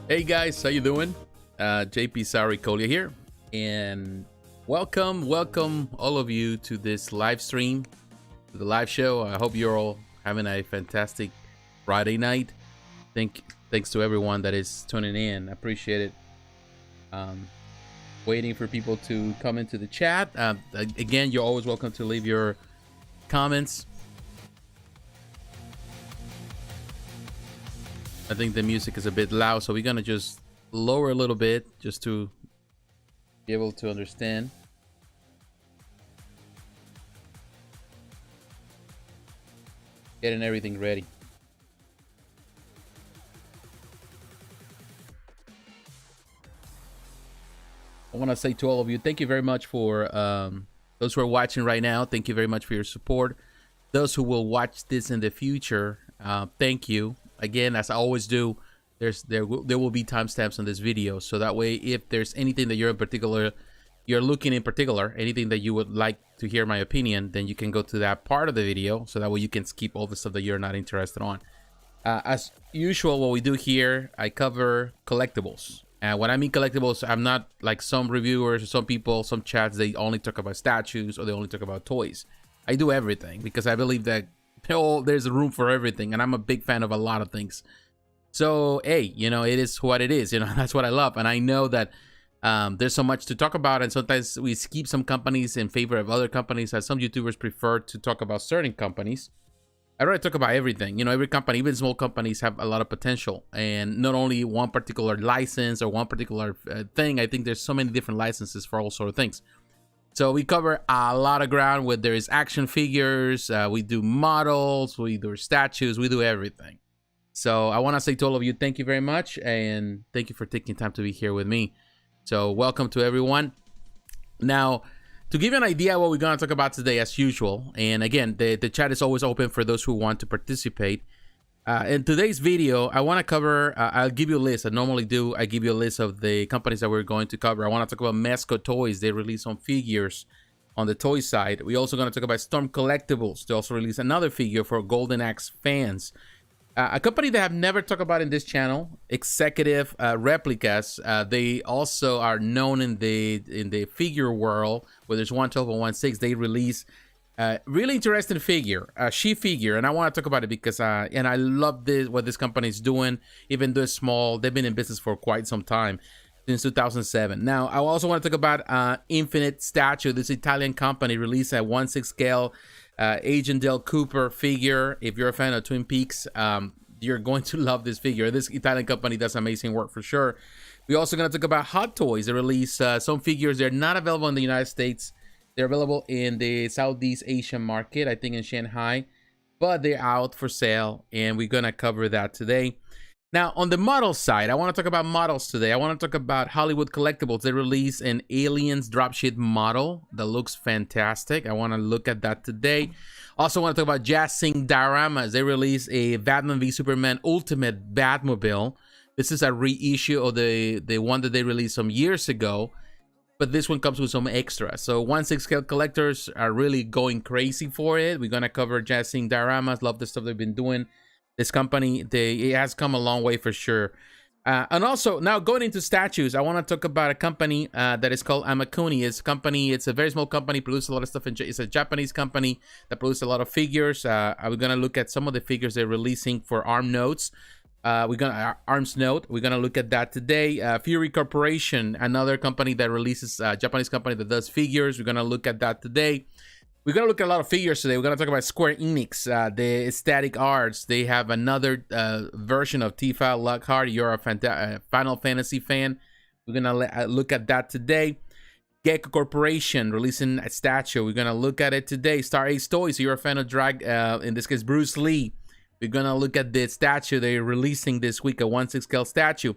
Hey guys, how you doing? jpsarrireviews here, and welcome all of you to this live stream, to the live show. I hope you're all having a fantastic Friday night. Thanks to everyone that is tuning in. I appreciate it. Waiting for people to come into the chat. Again, you're always welcome to leave your comments. I think the music is a bit loud, so we're gonna just lower a little bit just to be able to understand. Getting everything ready. I want to say to all of you, thank you very much for those who are watching right now. Thank you very much for your support. Those who will watch this in the future, thank you. Again, as I always do, there will be timestamps on this video, so that way if there's anything that you're looking in particular, anything that you would like to hear my opinion, then you can go to that part of the video, so that way you can skip all the stuff that you're not interested on. As usual, what we do here, I cover collectibles. And when I mean collectibles, I'm not like some reviewers or some people, some chats, they only talk about statues or they only talk about toys. I do everything because I believe that there's room for everything, and I'm a big fan of a lot of things. So hey, you know, it is what it is, you know. That's what I love, and I know that there's so much to talk about, and sometimes we skip some companies in favor of other companies, as some YouTubers prefer to talk about certain companies. I'd rather talk about everything. You know, every company, even small companies, have a lot of potential, and not only one particular license or one particular thing. I think there's so many different licenses for all sort of things. So we cover a lot of ground where there is action figures, we do models, we do statues, we do everything. So I want to say to all of you, thank you very much, and thank you for taking time to be here with me. So welcome to everyone. Now, to give you an idea what we're going to talk about today, as usual, and again, the chat is always open for those who want to participate. In today's video, I want to cover, I'll give you a list. I normally do, I give you a list of the companies that we're going to cover. I want to talk about Mezco Toys. They release some figures on the toy side. We're also going to talk about Storm Collectibles. They also release another figure for Golden Axe fans. A company that I've never talked about in this channel, Executive Replicas. They also are known in the figure world, where there's 112 and 16. They release really interesting figure, Shi figure, and I want to talk about it because and I love what this company is doing. Even though it's small, they've been in business for quite some time, since 2007. Now, I also want to talk about Infinite Statue. This Italian company released a 1/6 scale Agent Del Cooper figure. If you're a fan of Twin Peaks, you're going to love this figure. This Italian company does amazing work for sure. We're also going to talk about Hot Toys. They release some figures. They're not available in the United States. They're available in the Southeast Asian market, I think in Shanghai, but they're out for sale, and we're going to cover that today. Now, on the model side, I want to talk about models today. I want to talk about Hollywood Collectibles. They release an Aliens Dropship model that looks fantastic. I want to look at that today. Also want to talk about JazzInc Dioramas. They release a Batman v Superman Ultimate Batmobile. This is a reissue of the one that they released some years ago, but this one comes with some extras. So 1/6 scale collectors are really going crazy for it. We're going to cover JazzInc Dioramas. Love the stuff they've been doing. This company, it has come a long way for sure. And also, now going into statues, I want to talk about a company that is called Amakuni. It's a very small company, produces a lot of stuff. It's a Japanese company that produces a lot of figures. We're going to look at some of the figures they're releasing for Arms Note. We're gonna look at that today. FURYU Corporation, another company that releases, Japanese company that does figures. We're gonna look at that today. We're gonna look at a lot of figures today. We're gonna talk about Square Enix, the Static Arts. They have another version of Tifa. Lockhart, you're a Final Fantasy fan. We're gonna look at that today. Gecco Corporation releasing a statue. We're gonna look at it today. Star Ace Toys, you're a fan of drag, in this case Bruce Lee. We're gonna look at the statue they're releasing this week, a 1/6 scale statue.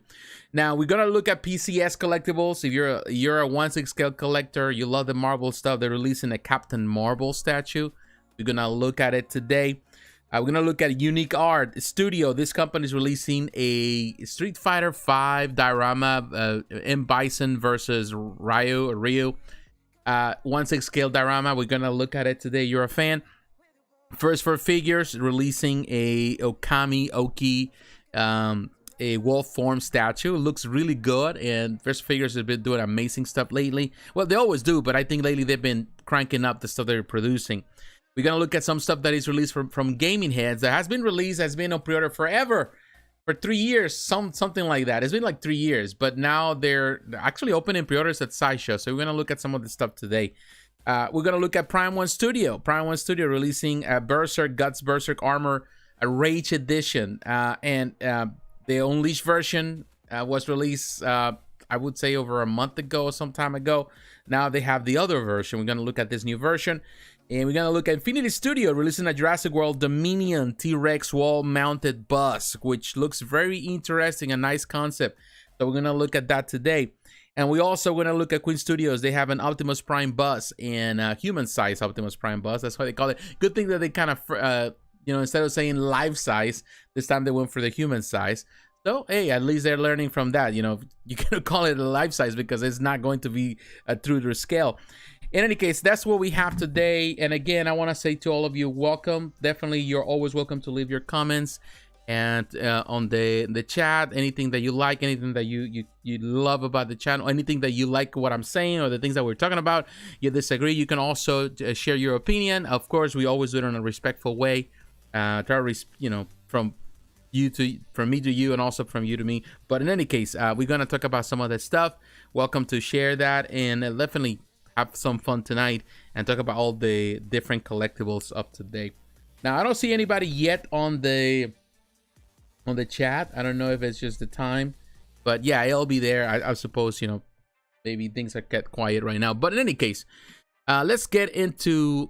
Now we're gonna look at PCS Collectibles. If you're a 1/6 scale collector, you love the Marvel stuff, they're releasing a Captain Marvel statue. We're gonna look at it today. We're gonna look at Unique Art Studio. This company is releasing a Street Fighter 5 diorama, M Bison versus Ryu, 1/6 scale diorama. We're gonna look at it today. You're a fan. First for Figures releasing a Okami Oki a wolf form statue. It looks really good, and First Figures has been doing amazing stuff lately. Well, they always do, but I think lately they've been cranking up the stuff they're producing. We're gonna look at some stuff that is released from Gaming Heads that has been released, has been on pre-order forever, for 3 years, something like that. It's been like 3 years, but now they're actually opening pre-orders at Sideshow. So we're gonna look at some of the stuff today. We're gonna look at Prime1 Studio. Prime1 Studio releasing Berserk Guts Berserk Armor, a Rage Edition, and the Unleashed version was released, I would say, over a month ago, some time ago. Now they have the other version. We're gonna look at this new version. And we're going to look at Infinity Studio releasing a Jurassic World Dominion T-Rex wall-mounted bus, which looks very interesting, a nice concept. So we're going to look at that today. And we also going to look at Queen Studios. They have an Optimus Prime bus and a human-size Optimus Prime bus. That's why they call it. Good thing that they kind of, instead of saying life size, this time they went for the human size. So, hey, at least they're learning from that. You can call it a life size because it's not going to be a true to scale. In any case, that's what we have today. And again, I want to say to all of you, welcome. Definitely, you're always welcome to leave your comments and on the chat. Anything that you like, anything that you love about the channel, anything that you like what I'm saying or the things that we're talking about, you disagree, you can also share your opinion. Of course, we always do it in a respectful way. Try to, from me to you and also from you to me. But in any case, we're going to talk about some of that stuff. Welcome to share that, and definitely have some fun tonight and talk about all the different collectibles up to date. Now, I don't see anybody yet on the chat. I don't know if it's just the time, but yeah, it'll be there. I suppose, maybe things are kept quiet right now. But in any case, let's get into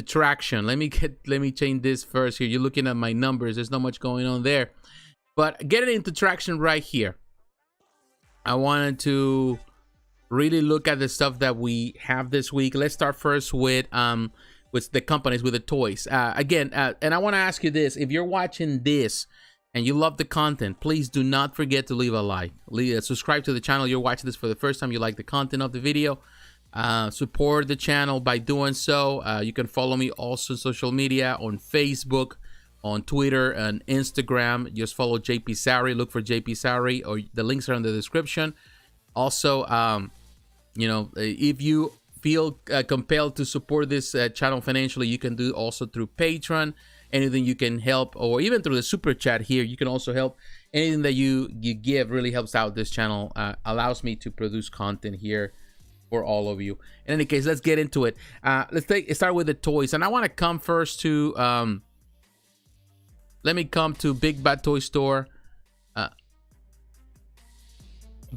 traction. Let me change this first here. You're looking at my numbers. There's not much going on there, but getting into traction right here. I wanted to really look at the stuff that we have this week. Let's start first with the companies, with the toys. Again, and I want to ask you this: if you're watching this and you love the content, please do not forget to leave a like. Subscribe to the channel. You're watching this for the first time. You like the content of the video. Support the channel by doing so. You can follow me also on social media, on Facebook, on Twitter and Instagram. Just follow JP Sarri. Look for JP Sarri, or the links are in the description. Also, if you feel compelled to support this channel financially, you can do also through Patreon. Anything you can help, or even through the super chat here, you can also help. Anything that you give really helps out this channel, allows me to produce content here for all of you. In any case, let's get into it. Let's start with the toys, and I want to come first to let me come to Big Bad Toy Store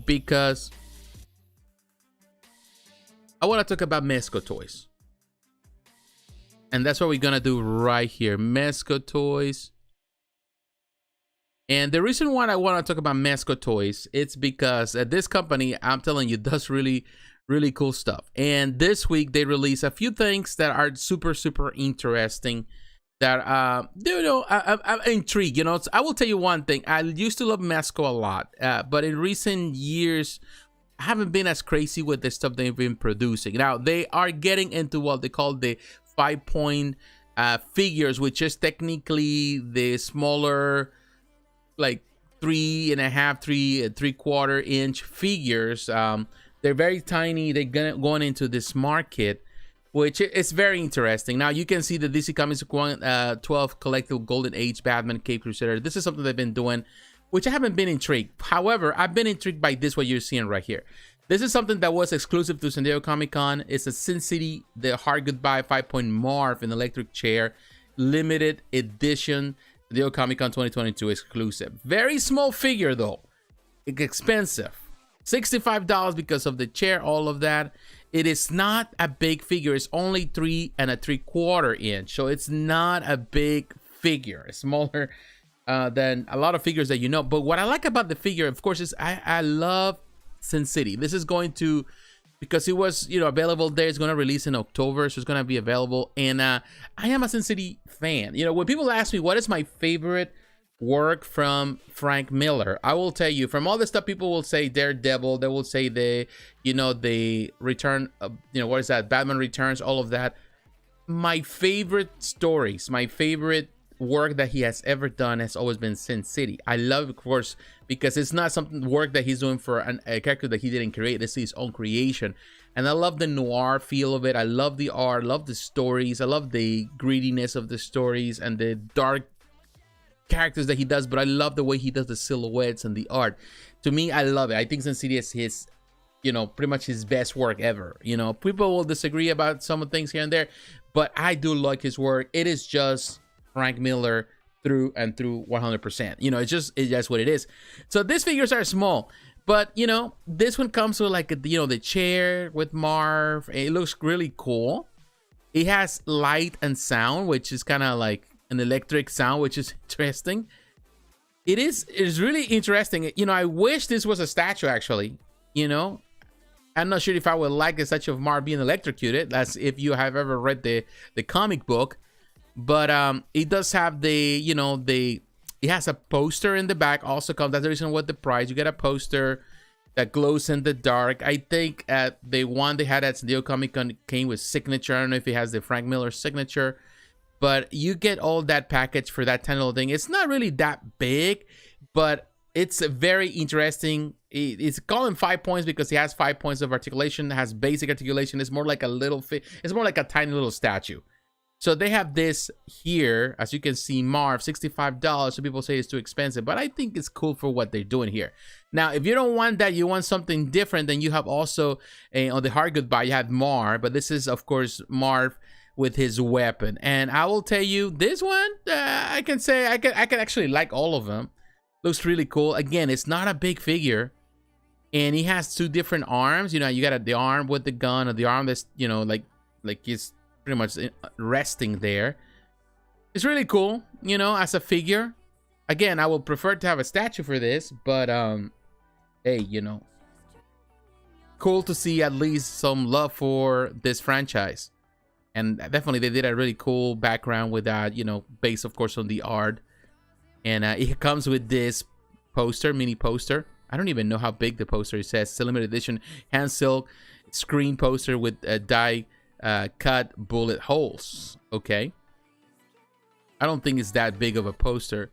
because I want to talk about Mezco toys. And that's what we're going to do right here. Mezco toys. And the reason why I want to talk about Mezco toys, it's because this company, I'm telling you, does really, really cool stuff. And this week they release a few things that are super, super interesting. That I'm intrigued. I will tell you one thing. I used to love Mezco a lot, but in recent years, I haven't been as crazy with the stuff they've been producing. Now they are getting into what they call the 5-point figures, which is technically the smaller, like 3.5, 3.75 inch figures. They're very tiny. They're going into this market, which is very interesting. Now you can see the DC Comics 12 collectible Golden Age Batman Cape Crusader. This is something they've been doing, which I haven't been intrigued. However, I've been intrigued by this, what you're seeing right here. This is something that was exclusive to San Diego Comic-Con. It's a Sin City, the Hard Goodbye 5-point Marv in electric chair, limited edition, San Diego Comic-Con 2022 exclusive. Very small figure though, it's expensive. $65 because of the chair, all of that. It is not a big figure. It's only 3 3/4 inch, so it's not a big figure. It's smaller than a lot of figures that you know. But what I like about the figure, of course, is I love Sin City. This is going to, because it was available there, it's going to release in October, so it's going to be available. And I am a Sin City fan. When people ask me what is my favorite work from Frank Miller, I will tell you, from all the stuff people will say Daredevil, they will say the return of, what is that, Batman Returns, all of that. My favorite stories, my favorite work that he has ever done has always been Sin City. I love, of course, because it's not something work that he's doing for a character that he didn't create. This is his own creation. And I love the noir feel of it. I love the art, I love the stories. I love the greediness of the stories and the dark characters that he does, but I love the way he does the silhouettes and the art. To me, I love it. I think Sin City is his, you know, pretty much his best work ever. You know, people will disagree about some of the things here and there, but I do like his work. It is just Frank Miller through and through 100%. You know, it's just what it is. So these figures are small, but you know, this one comes with like, you know, the chair with Marv. It looks really cool. It has light and sound, which is kind of like an electric sound, which is interesting. It's really interesting. You know, I wish this was a statue actually. You know, I'm not sure if I would like the statue of Marv being electrocuted. That's if you have ever read the comic book. But it does have the, you know, it has a poster in the back also comes. That's the reason what the price. You get a poster that glows in the dark. I think the one they had at San Diego Comic Con came with signature. I don't know if it has the Frank Miller signature, but you get all that package for that tiny little thing. It's not really that big, but it's very interesting. It's calling 5 points because he has 5 points of articulation, has basic articulation. It's more like a little it's more like a tiny little statue. So they have this here, as you can see, Marv, $65. So people say it's too expensive, but I think it's cool for what they're doing here. Now, if you don't want that, you want something different, then you have also on the hard goodbye, you have Marv, but this is of course Marv with his weapon. And I will tell you, this one, I can say I can actually like all of them. Looks really cool. Again, it's not a big figure, and he has two different arms. You know, you got the arm with the gun, or the arm that's, you know, like he's pretty much resting there. It's really cool, you know, as a figure. Again, I would prefer to have a statue for this, but hey, you know, cool to see at least some love for this franchise. And definitely they did a really cool background with that, you know, based of course on the art. And it comes with this poster, mini poster. I don't even know how big the poster is. It says it's a limited edition hand silk screen poster with die cut bullet holes. Okay, I don't think it's that big of a poster,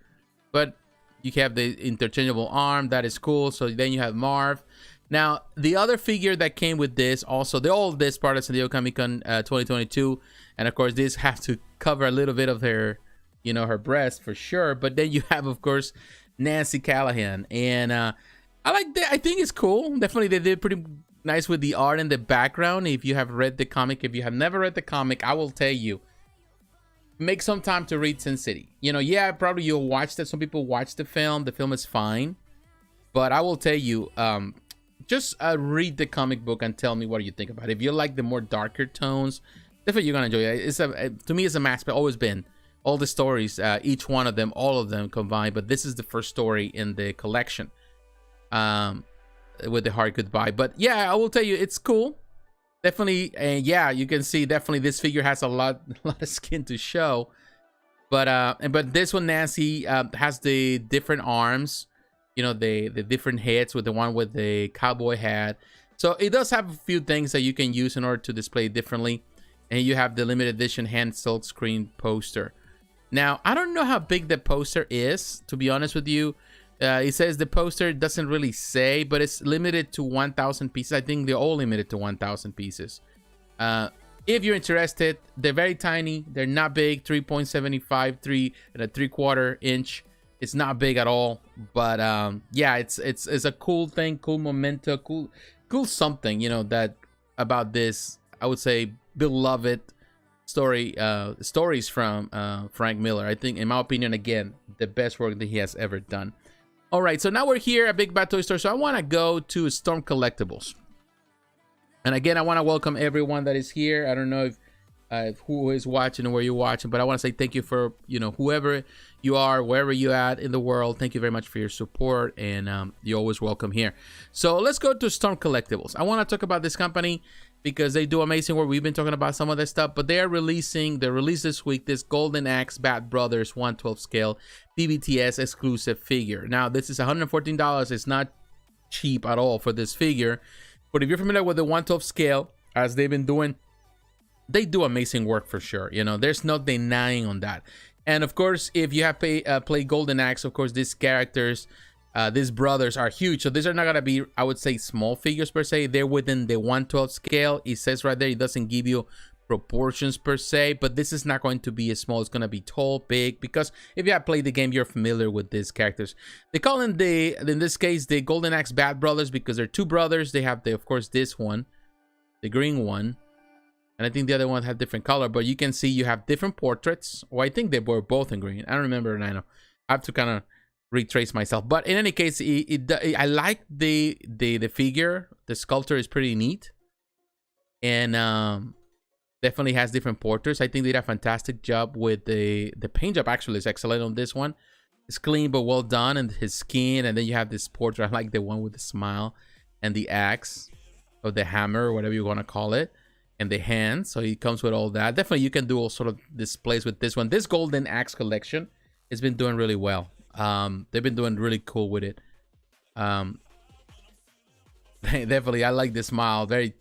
but you have the interchangeable arm. That is cool. So then you have Marv. Now the other figure that came with this, also all this part of San Diego Comic Con 2022, and of course this has to cover a little bit of her, you know, her breast for sure. But then you have of course Nancy Callahan, and I like that. I think it's cool. Definitely they did pretty nice with the art in the background. If you have read the comic, if you have never read the comic, I will tell you, make some time to read Sin City. You know, yeah, probably you'll watch that. Some people watch the film. The film is fine, but I will tell you, just read the comic book and tell me what you think about it. If you like the more darker tones, definitely you're gonna enjoy it. It's to me, it's a masterpiece. Always been. All the stories, each one of them, all of them combined, but this is the first story in the collection. With the hard goodbye. But yeah, I will tell you, it's cool, definitely. And yeah, you can see definitely this figure has a lot of skin to show, but this one, Nancy, has the different arms, you know, the different heads, with the one with the cowboy hat. So it does have a few things that you can use in order to display differently. And you have the limited edition hand silk screen poster. Now I don't know how big the poster is, to be honest with you. It says the poster doesn't really say, but it's limited to 1,000 pieces. I think they're all limited to 1,000 pieces. If you're interested, they're very tiny. They're not big. 3.75, 3.75 inch. It's not big at all. But yeah, it's a cool thing, cool memento, cool something, you know, that about this, I would say, beloved stories from Frank Miller. I think, in my opinion, again, the best work that he has ever done. All right, so now we're here at Big Bad Toy Store. So I want to go to Storm Collectibles. And again, I want to welcome everyone that is here. I don't know if who is watching and where you're watching, but I want to say thank you for, you know, whoever you are, wherever you're at in the world. Thank you very much for your support, and you're always welcome here. So let's go to Storm Collectibles. I want to talk about this company because they do amazing work. We've been talking about some of this stuff, but they released this week this Golden Axe Bat Brothers 1/12 scale BBTS exclusive figure. Now this is $114. It's not cheap at all for this figure, but if you're familiar with the 1/12 scale, as they've been doing, they do amazing work for sure. You know, there's no denying on that. And of course, if you have played Golden Axe, of course, these characters, these brothers are huge. So these are not going to be, I would say, small figures per se. They're within the 1/12 scale. It says right there, it doesn't give you proportions per se, but this is not going to be a small. It's going to be tall, big, because if you have played the game, you're familiar with these characters. They call in this case, the Golden Axe Bad Brothers because they're two brothers. They have, of course, this one, the green one. And I think the other one had different color, but you can see you have different portraits. Well, I think they were both in green. I don't remember, and I know I have to kind of retrace myself. But in any case, I like the figure. The sculptor is pretty neat, and definitely has different portraits. I think they did a fantastic job with the paint job. Actually, is excellent on this one. It's clean but well done, and his skin. And then you have this portrait. I like the one with the smile and the axe or the hammer or whatever you want to call it. And the hands, so he comes with all that. Definitely you can do all sort of displays with this one. This Golden Axe collection has been doing really well. They've been doing really cool with it. Definitely, I like the smile. Very.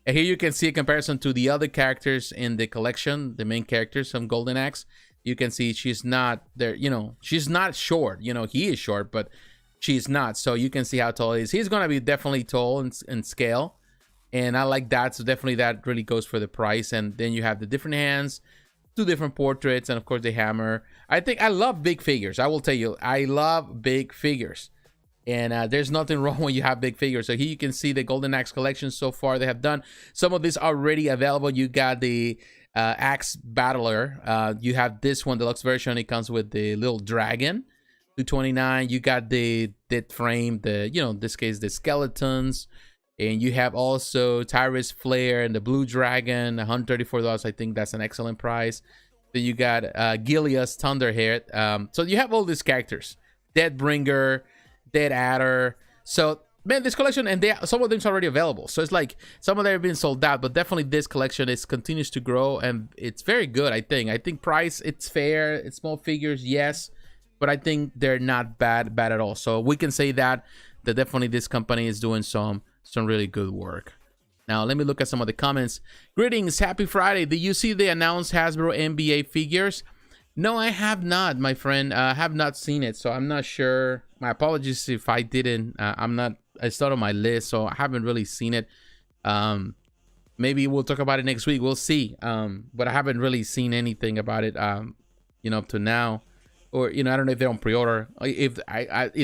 And here you can see a comparison to the other characters in the collection, the main characters from Golden Axe. You can see she's not there, you know, she's not short. You know, he is short, but she's not. So you can see how tall he is. He's gonna be definitely tall in scale. And I like that, so definitely that really goes for the price. And then you have the different hands, two different portraits, and of course the hammer. I love big figures. I will tell you, I love big figures. And there's nothing wrong when you have big figures. So here you can see the Golden Axe collection so far they have done. Some of these already available. You got the Axe Battler. You have this one, deluxe version. It comes with the little dragon, $229. You got the dead frame, in this case, the skeletons. And you have also Tyrus Flare and the Blue Dragon, $134. I think that's an excellent price. Then you got Gilius Thunderhead. So you have all these characters. Deadbringer, Dead Adder. So, man, this collection, and some of them are already available. So it's like some of them have been sold out, but definitely this collection continues to grow, and it's very good, I think. I think price, it's fair. It's small figures, yes, but I think they're not bad at all. So we can say that definitely this company is doing some really good work. Now let me look at some of the comments. Greetings, happy Friday. Did you see the announced Hasbro NBA figures? No, I have not, my friend. I have not seen it, so I'm not sure. My apologies if I didn't. It's not on my list, so I haven't really seen it. Maybe we'll talk about it next week. We'll see. But I haven't really seen anything about it up to now. Or, I don't know if they're on pre-order. If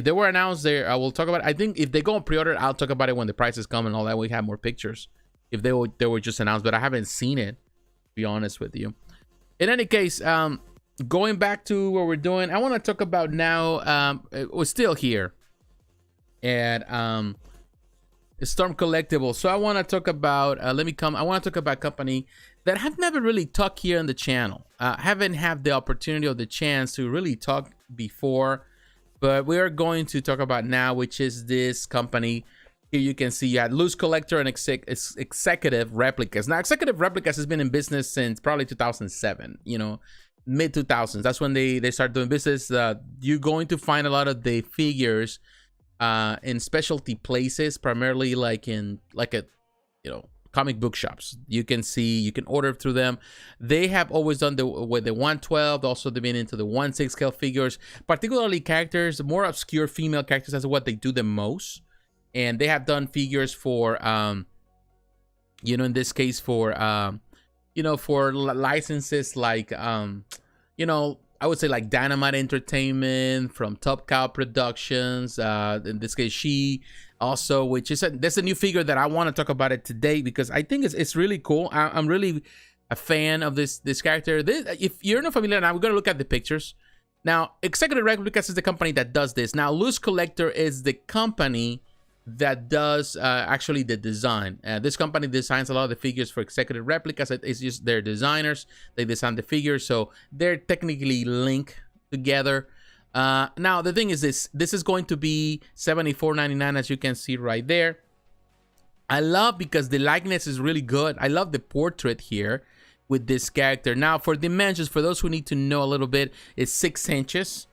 they were announced there, I will talk about it. I think if they go on pre-order, I'll talk about it when the prices come and all that. We have more pictures if they were just announced, but I haven't seen it, to be honest with you. In any case, going back to what we're doing, I want to talk about now, we're still here at Storm Collectibles. So I want to talk about, I want to talk about a company that have never really talked here on the channel. Haven't had the opportunity or the chance to really talk before, but we are going to talk about now, which is this company. Here you can see you had Loose Collector and Executive Replicas. Now, Executive Replicas has been in business since probably 2007, mid 2000s. That's when they started doing business. You're going to find a lot of the figures in specialty places, primarily like comic book shops. You can order through them. They have always done with the 1/12. Also, they've been into the 1/6 scale figures, particularly characters, more obscure female characters. That's what they do the most. And they have done figures for, in this case for, for licenses like, I would say like Dynamite Entertainment, from Top Cow Productions, in this case She also, which is that's a new figure that I want to talk about it today because I think it's really cool. I'm really a fan of this character. If you're not familiar, now we're gonna look at the pictures. Now, Executive Replicas is the company that does this. Now, Loose Collector is the company that does actually the design. This company designs a lot of the figures for Executive Replicas. It's just their designers. They design the figures, so they're technically linked together. Now, the thing is this is going to be $74.99, as you can see right there. I love because the likeness is really good. I love the portrait here with this character. Now, for dimensions, for those who need to know a little bit, it's 6 inches,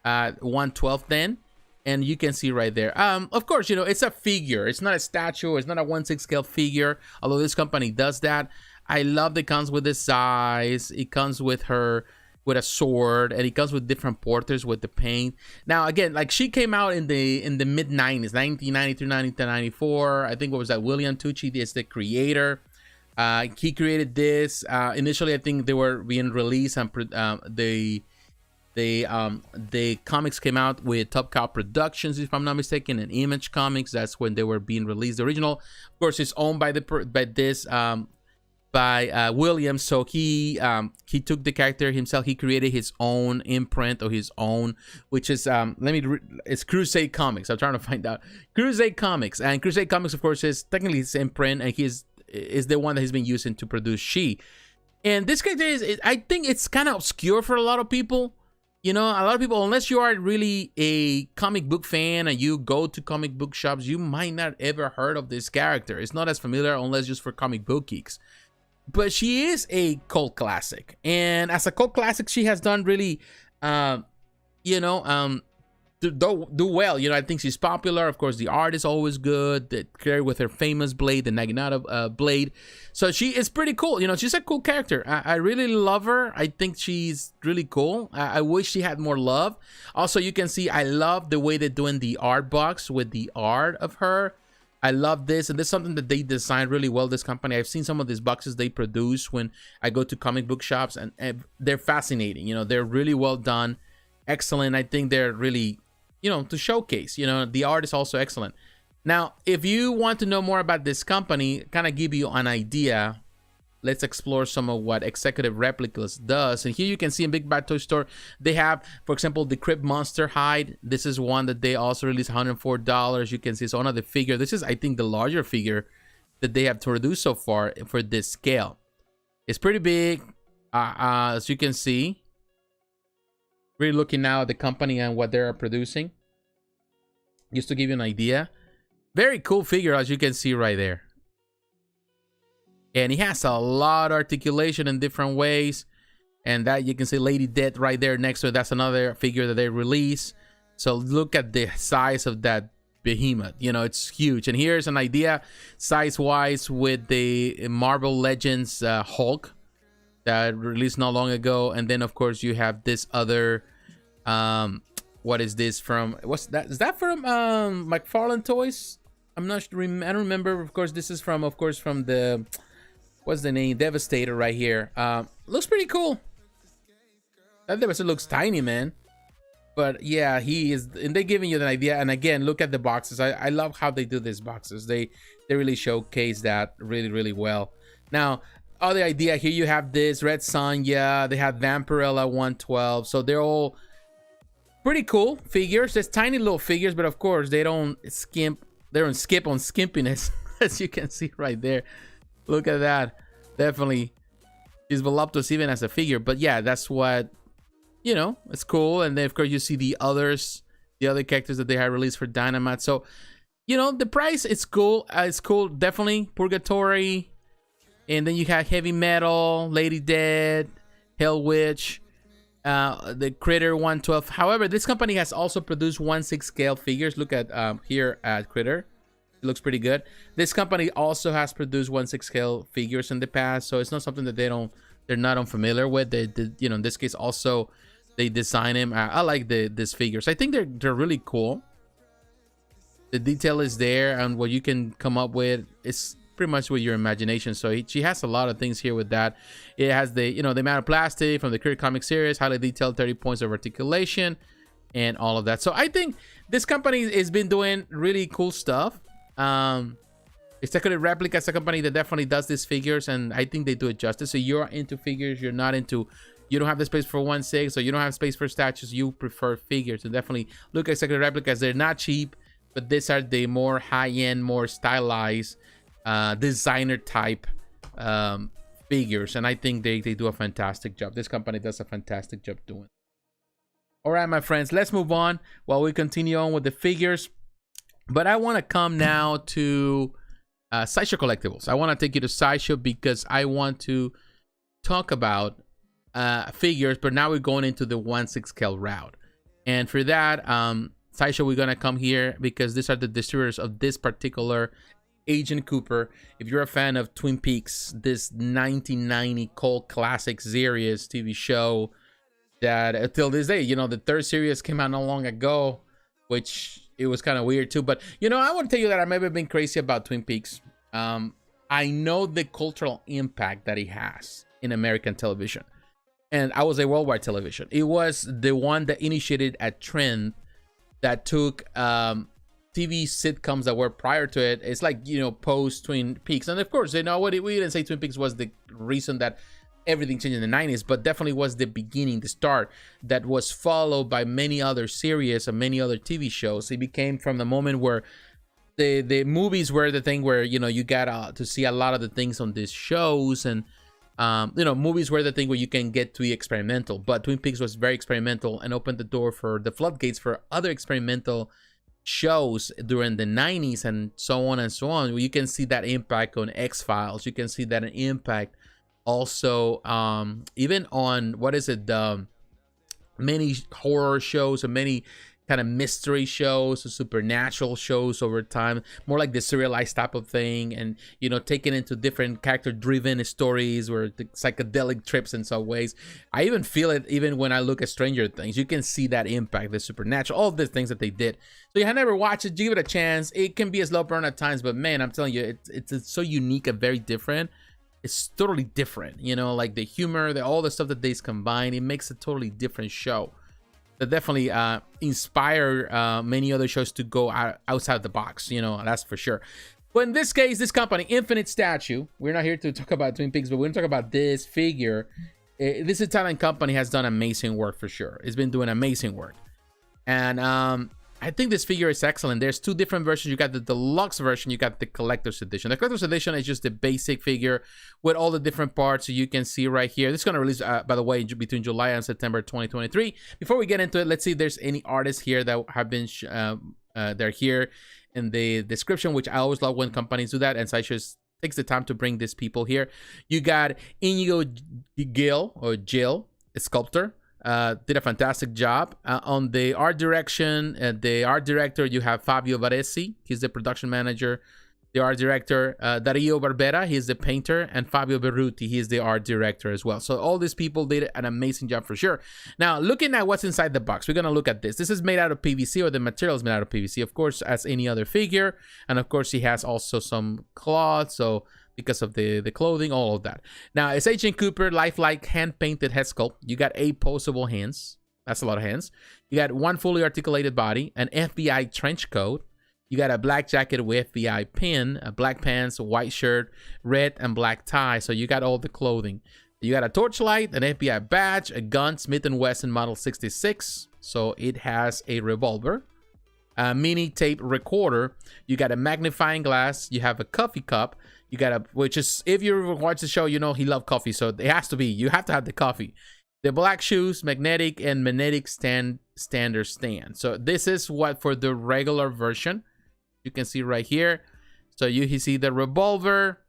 1/12 then. And you can see right there. Of course, it's a figure. It's not a statue. It's not a 1/6 scale figure, although this company does that. I love that it comes with the size. It comes with her, with a sword, and it comes with different porters with the paint. Now again, like she came out in the mid 90s, 1993, 1994. I think what was that? William Tucci is the creator. He created this. Initially, I think they were being released, and the comics came out with Top Cow Productions, if I'm not mistaken, and Image Comics. That's when they were being released. The original, of course, is owned by William. So he took the character himself. He created his own imprint, or his own, which is it's Crusade Comics. I'm trying to find out Crusade Comics, and Crusade Comics, of course, is technically his imprint, and is the one that he's been using to produce Shi. And this character I think it's kind of obscure for a lot of people. You know, a lot of people, unless you are really a comic book fan and you go to comic book shops, you might not ever heard of this character. It's not as familiar unless just for comic book geeks. But she is a cult classic. And as a cult classic, she has done really, do well. You know, I think she's popular. Of course, the art is always good. The character with her famous blade, the Naginata blade. So she is pretty cool. You know, she's a cool character. I really love her. I think she's really cool. I wish she had more love. Also, you can see I love the way they're doing the art box with the art of her. I love this, and this is something that they designed really well, this company. I've seen some of these boxes they produce when I go to comic book shops, and they're fascinating. You know, they're really well done. Excellent. I think they're really, you know, to showcase. You know, the art is also excellent. Now, if you want to know more about this company, kind of give you an idea, let's explore some of what Executive Replicas does. And here you can see in Big Bad Toy Store, they have, for example, the Crypt Monster hide. This is one that they also released $104. You can see it's one of the figure. This is, I think, the larger figure that they have produced so far for this scale. It's pretty big, as you can see. Really looking now at the company and what they're producing, just to give you an idea. Very cool figure, as you can see right there. And he has a lot of articulation in different ways. And that you can see Lady Death right there next to it. That's another figure that they release. So look at the size of that behemoth. You know, it's huge. And here's an idea size-wise with the Marvel Legends Hulk that released not long ago. And then, of course, you have this other... what is this from? What's that? Is that from McFarlane Toys? I'm not sure. I don't remember. Of course, this is from, the... What's the name? Devastator right here. Looks pretty cool. That Devastator looks tiny, man. But yeah, he is, and they're giving you an idea. And again, look at the boxes. I love how they do these boxes. They really showcase that really well. Now, other idea here, you have this Red Sonja. They have Vampirella 112. So they're all pretty cool figures. There's tiny little figures, but of course they don't skimp. They don't skip on skimpiness, as you can see right there. Look at that. Definitely is voluptuous even as a figure. But yeah, that's what, you know, it's cool. And then of course you see the other characters that they have released for Dynamite. So, you know, the price, it's cool. It's cool, definitely. Purgatory. And then you have Heavy Metal, Lady Dead, Hell Witch, the Critter 112. However, this company has also produced 1/6 scale figures. Look at here at Critter. It looks pretty good. This company also has produced 1/6 scale figures in the past, so it's not something that they're not unfamiliar with. They you know, in this case also they design them. I like these figures. I think they're really cool. The detail is there, and what you can come up with is pretty much with your imagination. So she has a lot of things here with that. It has the, you know, the amount of plastic from the Critter comic series, highly detailed, 30 points of articulation, and all of that. So I think this company has been doing really cool stuff. Executive Replica is a company that definitely does these figures, and I think they do it justice. So you're into figures, you don't have the space for 1/6, so you don't have space for statues, you prefer figures, and definitely look at Executive Replicas. They're not cheap, but these are the more high-end, more stylized, designer type figures, and I think they do a fantastic job. This company does a fantastic job doing it. All right, my friends, let's move on while we continue on with the figures. But I want to come now to Sideshow Collectibles. I want to take you to Sideshow because I want to talk about figures, but now we're going into the 1/6 scale route. And for that, Sideshow, we're going to come here because these are the distributors of this particular Agent Cooper. If you're a fan of Twin Peaks, this 1990 cult classic series TV show, that till this day, you know, the third series came out not long ago, which it was kind of weird too. But you know, I want to tell you that I've never been crazy about Twin Peaks. I know the cultural impact that it has in American television, and I was a worldwide television. It was the one that initiated a trend that took TV sitcoms that were prior to it. It's like, you know, post Twin Peaks, and of course, you know what, we didn't say Twin Peaks was the reason that everything changed in the 90s, but definitely was the beginning, the start, that was followed by many other series and many other TV shows. It became from the moment where the movies were the thing where, you know, you got to see a lot of the things on these shows, and you know, movies were the thing where you can get to be experimental. But Twin Peaks was very experimental and opened the door for the floodgates for other experimental shows during the 90s and so on and so on. You can see that impact on X-Files. You can see that impact also even on, what is it, many horror shows and many kind of mystery shows, supernatural shows over time, more like the serialized type of thing, and you know, taken into different character driven stories or the psychedelic trips in some ways. I even feel it even when I look at Stranger Things. You can see that impact, the supernatural, all the things that they did. So you have never watched it, give it a chance. It can be a slow burn at times, but man, I'm telling you, it's so unique and very different. It's totally different, you know, like the humor, all the stuff that they combine, it makes a totally different show that definitely inspire many other shows to go outside the box, you know, that's for sure. But in this case, this company, Infinite Statue, we're not here to talk about Twin Peaks, but we're going to talk about this figure. This Italian company has done amazing work for sure. It's been doing amazing work. And I think this figure is excellent. There's two different versions. You got the deluxe version, you got the collector's edition. The collector's edition is just the basic figure with all the different parts. So you can see right here. This is going to release, by the way, between July and September 2023. Before we get into it, let's see if there's any artists here that have been, they're here in the description, which I always love when companies do that. And Sideshows takes the time to bring these people here. You got Inigo Gil, or Jill, a sculptor. Did a fantastic job on the art direction. The art director, you have Fabio Varesi, he's the production manager. The art director, Dario Barbera, he's the painter, and Fabio Berruti, he's the art director as well. So all these people did an amazing job for sure. Now, looking at what's inside the box, we're gonna look at this. This is made out of PVC, or the material is made out of PVC, of course, as any other figure. And of course, he has also some cloth, so because of the clothing, all of that. Now, it's Agent Cooper lifelike hand-painted head sculpt. You got 8 posable hands. That's a lot of hands. You got 1 fully articulated body, an FBI trench coat. You got a black jacket with FBI pin, a black pants, a white shirt, red and black tie. So you got all the clothing. You got a torchlight, an FBI badge, a gun, Smith & Wesson Model 66. So it has a revolver, a mini tape recorder. You got a magnifying glass. You have a coffee cup. You got a, which is, if you watch the show, you know he loved coffee. So it has to be, you have to have the coffee. The black shoes, magnetic and magnetic standard stand. So this is what for the regular version. You can see right here. So you see the revolver.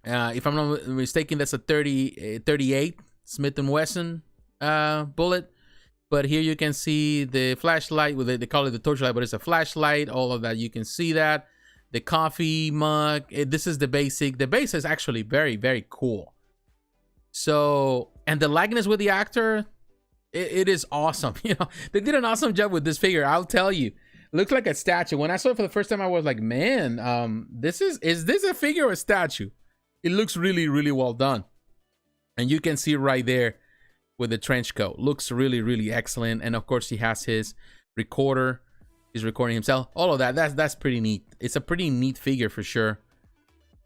If I'm not mistaken, that's a 38 Smith & Wesson bullet. But here you can see the flashlight. Well, they call it the torchlight, but it's a flashlight. All of that, you can see that. The coffee mug. This is the basic. The base is actually very, very cool. So, and the likeness with the actor, it is awesome. You know, they did an awesome job with this figure. I'll tell you. Looks like a statue. When I saw it for the first time, I was like, man, is this a figure or a statue? It looks really, really well done. And you can see right there with the trench coat. Looks really, really excellent. And of course, he has his recorder. He's recording himself. All of that. That's pretty neat. It's a pretty neat figure for sure.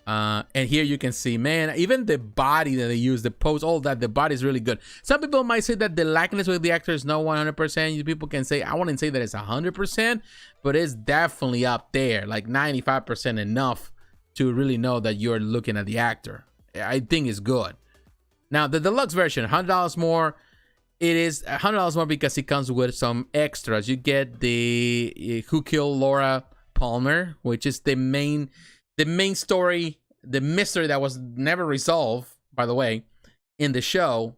And here you can see, man, even the body that they use, the pose, all that, the body is really good. Some people might say that the likeness with the actor is not 100%. People can say, I wouldn't say that it's 100%, but it's definitely up there, like 95% enough to really know that you're looking at the actor. I think it's good. Now, the deluxe version, $100 more. It is $100 more because it comes with some extras. You get the Who Killed Laura Palmer, which is the main story, the mystery that was never resolved, by the way, in the show.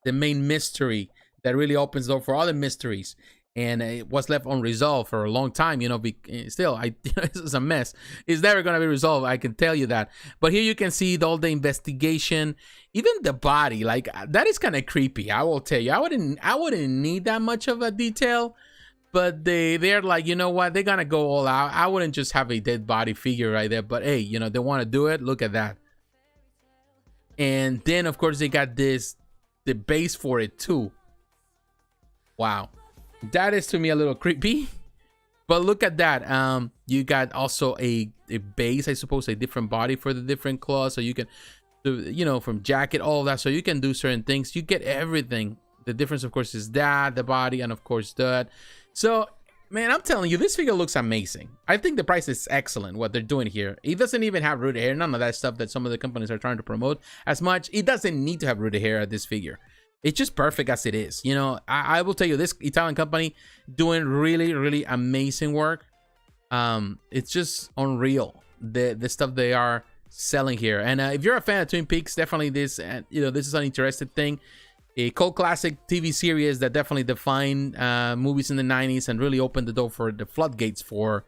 The main mystery that really opens the door for other mysteries. and it was left unresolved for a long time. You know, still, this is a mess. It's never gonna be resolved. I can tell you that. But here you can see all the investigation, even the body. Like, that is kind of creepy. I will tell you. I wouldn't need that much of a detail, but they're like, you know what? They're gonna go all out. I wouldn't just have a dead body figure right there. But hey, you know, they want to do it. Look at that. And then of course they got the base for it too. Wow. That is to me a little creepy, but look at that. You got also a base, I suppose, a different body for the different claws, so you can do, you know, from jacket, all that, so you can do certain things. You get everything. The difference, of course, is that the body, and of course that. So, man, I'm telling you, this figure looks amazing. I think the price is excellent. What they're doing here, it doesn't even have rooted hair, none of that stuff that some of the companies are trying to promote as much. It doesn't need to have rooted hair at this figure. It's just perfect as it is. You know, I will tell you, this Italian company doing really, really amazing work. It's just unreal, the stuff they are selling here. And if you're a fan of Twin Peaks, definitely this, you know, this is an interesting thing. A cult classic TV series that definitely defined movies in the 90s and really opened the door for the floodgates for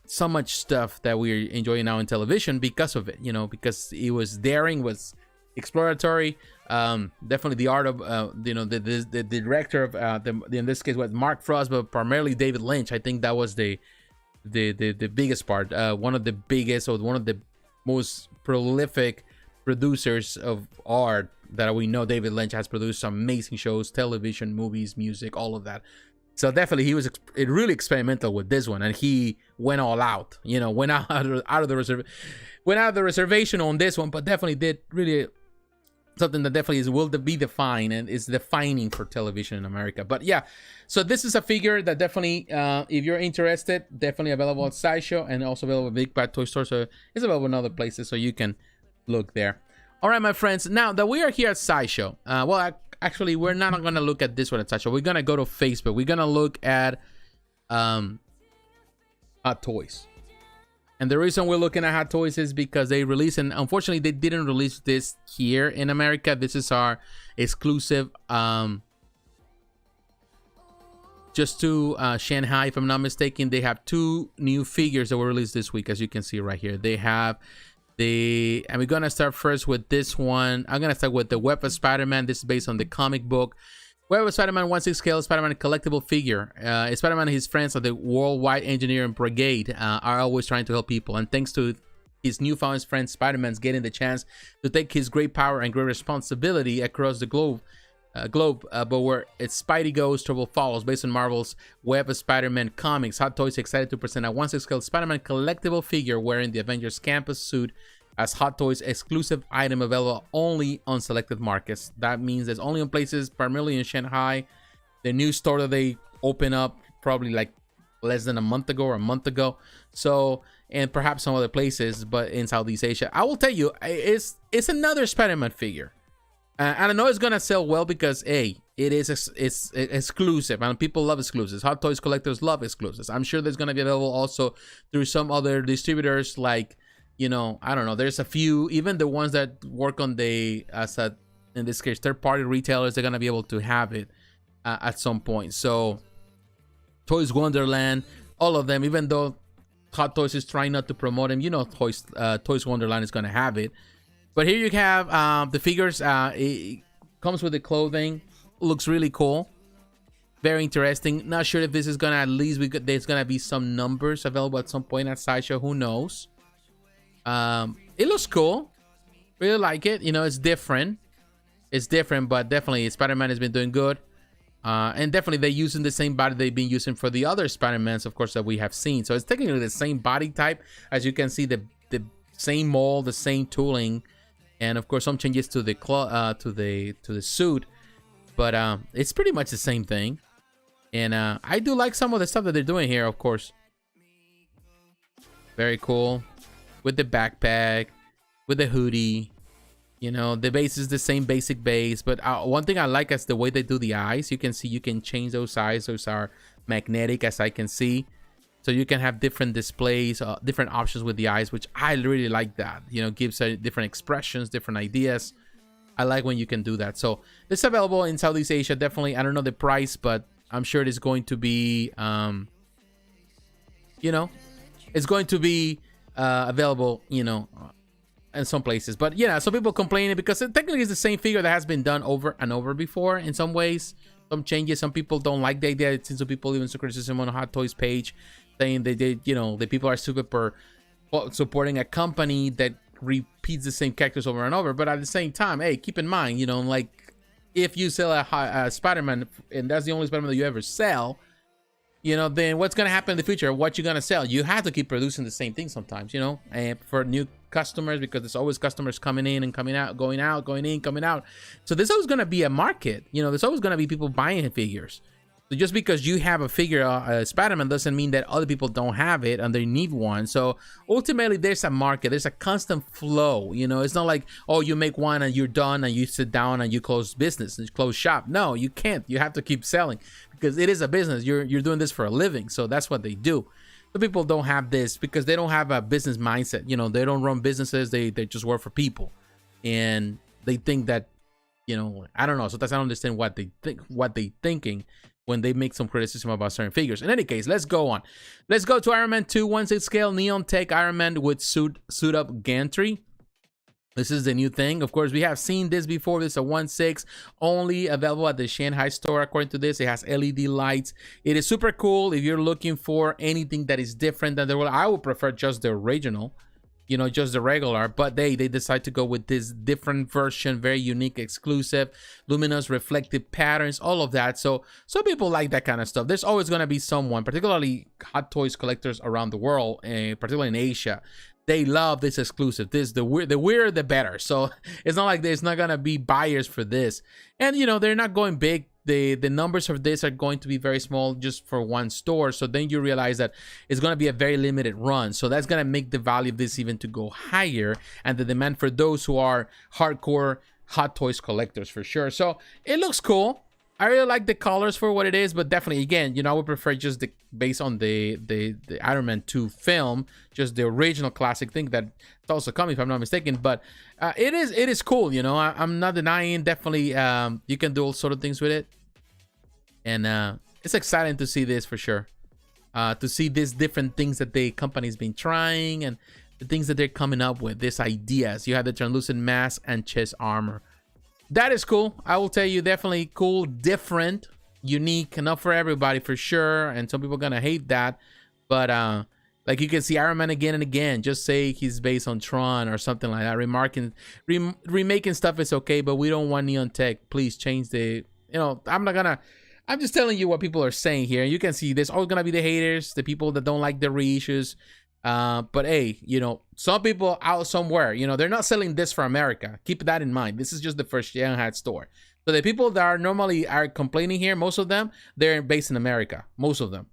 so much stuff that we're enjoying now in television because of it. You know, because it was daring, was exploratory. Definitely the art of you know, the director of in this case was Mark Frost, but primarily David Lynch. I think that was the biggest part, one of the biggest, or one of the most prolific producers of art that we know. David Lynch has produced some amazing shows, television, movies, music, all of that. So definitely he was really experimental with this one, and he went all out. You know, went out of the reservation on this one, but definitely did really something that definitely will be defined and is defining for television in America. But yeah, so this is a figure that definitely, if you're interested, definitely available at Sideshow, and also available at Big Bad Toy Store. So it's available in other places, so you can look there. All right, my friends. Now that we are here at Sideshow, actually, we're not going to look at this one at Sideshow. We're going to go to Facebook. We're going to look at Hot Toys. And the reason we're looking at Hot Toys is because they released, and unfortunately they didn't release this here in America. This is our exclusive, just to Shanghai, if I'm not mistaken. They have 2 new figures that were released this week, as you can see right here. They have and we're gonna start first with this one. I'm gonna start with the Web of Spider-Man. This is based on the comic book. Web of Spider-Man 1/6 scale Spider-Man collectible figure. Spider-Man and his friends of the Worldwide Engineering Brigade are always trying to help people, and thanks to his newfound friend Spider-Man's getting the chance to take his great power and great responsibility across the globe, but where its Spidey goes, trouble follows. Based on Marvel's Web of Spider-Man comics, Hot Toys excited to present a 1/6 scale Spider-Man collectible figure wearing the Avengers campus suit as Hot Toys exclusive item, available only on selected markets. That means it's only in places primarily in Shanghai. The new store that they opened up probably like less than a month ago. So, and perhaps some other places, but in Southeast Asia. I will tell you, it's another Spider-Man figure. And I know it's gonna sell well because it's exclusive, and people love exclusives. Hot Toys collectors love exclusives. I'm sure there's gonna be available also through some other distributors, like, you know, I don't know. There's a few, even the ones that work on in this case, third-party retailers, they're gonna be able to have it at some point. So, Toys Wonderland, all of them, even though Hot Toys is trying not to promote them, you know, Toys Wonderland is gonna have it. But here you have the figures. It comes with the clothing. Looks really cool. Very interesting. Not sure if this is gonna, at least there's gonna be some numbers available at some point at Sideshow. Who knows? It looks cool. Really like it. You know, it's different. It's different, but definitely Spider-Man has been doing good. And definitely they're using the same body they've been using for the other Spider-Mans, of course, that we have seen. So it's technically the same body type. As you can see, the same mold, the same tooling. And of course, some changes to the suit, but it's pretty much the same thing. And I do like some of the stuff that they're doing here. Of course, very cool with the backpack, with the hoodie. You know, the base is the same basic base, but one thing I like is the way they do the eyes. You can see you can change those eyes. Those are magnetic, as I can see. So you can have different displays, different options with the eyes, which I really like that. You know, gives different expressions, different ideas. I like when you can do that. So it's available in Southeast Asia, definitely. I don't know the price, but I'm sure it is going to be, you know, it's going to be available, you know, in some places. But yeah, some people complaining because it technically is the same figure that has been done over and over before in some ways. Some changes. Some people don't like the idea. It seems some people even some criticism on the Hot Toys page saying they did, you know, the people are super supporting a company that repeats the same characters over and over. But at the same time, hey, keep in mind, you know, like if you sell a Spider-Man and that's the only Spider-Man that you ever sell, you know, then what's going to happen in the future? What you're going to sell? You have to keep producing the same thing sometimes, you know, and for new customers, because there's always customers coming in and coming out, going out, going in, coming out. So there's always going to be a market, you know, there's always going to be people buying figures. So just because you have a figure, Spider-Man, doesn't mean that other people don't have it and they need one. So ultimately, there's a market. There's a constant flow. You know, it's not like, oh, you make one and you're done and you sit down and you close business and close shop. No, you can't. You have to keep selling because it is a business. You're doing this for a living. So that's what they do. The people don't have this because they don't have a business mindset. You know, they don't run businesses. They just work for people, and they think that, you know, I don't know. So that's, I don't understand what they think, what they thinking when they make some criticism about certain figures. In any case, let's go on. Let's go to Iron Man 2 1/6 scale Neon Tech Iron Man with suit up gantry. This is the new thing. Of course, we have seen this before. This is a 1/6, only available at the Shanghai store. According to this, it has LED lights. It is super cool. If you're looking for anything that is different than the world, I would prefer just the original, you know, just the regular, but they decide to go with this different version, very unique, exclusive, luminous, reflective patterns, all of that. So some people like that kind of stuff. There's always going to be someone, particularly Hot Toys collectors around the world, particularly in Asia, they love this exclusive. This the weirder the better. So it's not like there's not gonna be buyers for this, and you know they're not going big. The numbers of this are going to be very small just for one store. So then you realize that it's going to be a very limited run. So that's going to make the value of this even to go higher, and the demand for those who are hardcore Hot Toys collectors for sure. So it looks cool. I really like the colors for what it is, but definitely, again, you know, I would prefer just the based on the Iron Man 2 film, just the original classic thing that's also coming, if I'm not mistaken. But it is cool, you know. I'm not denying. Definitely, you can do all sort of things with it, and it's exciting to see this for sure. To see these different things that the company's been trying and the things that they're coming up with. These ideas. You have the translucent mask and chest armor. That is cool. I will tell you, definitely cool, different, unique, enough for everybody for sure. And some people are gonna hate that, but like you can see Iron Man again and again. Just say he's based on Tron or something like that. Remaking stuff is okay, but we don't want Neon Tech. Please change the. You know, I'm just telling you what people are saying here. You can see there's always gonna be the haters, the people that don't like the reissues. But hey, you know, some people out somewhere, you know, they're not selling this for America. Keep that in mind. This is just the first Shanghai store. So the people that are normally complaining here, most of them, they're based in America, most of them.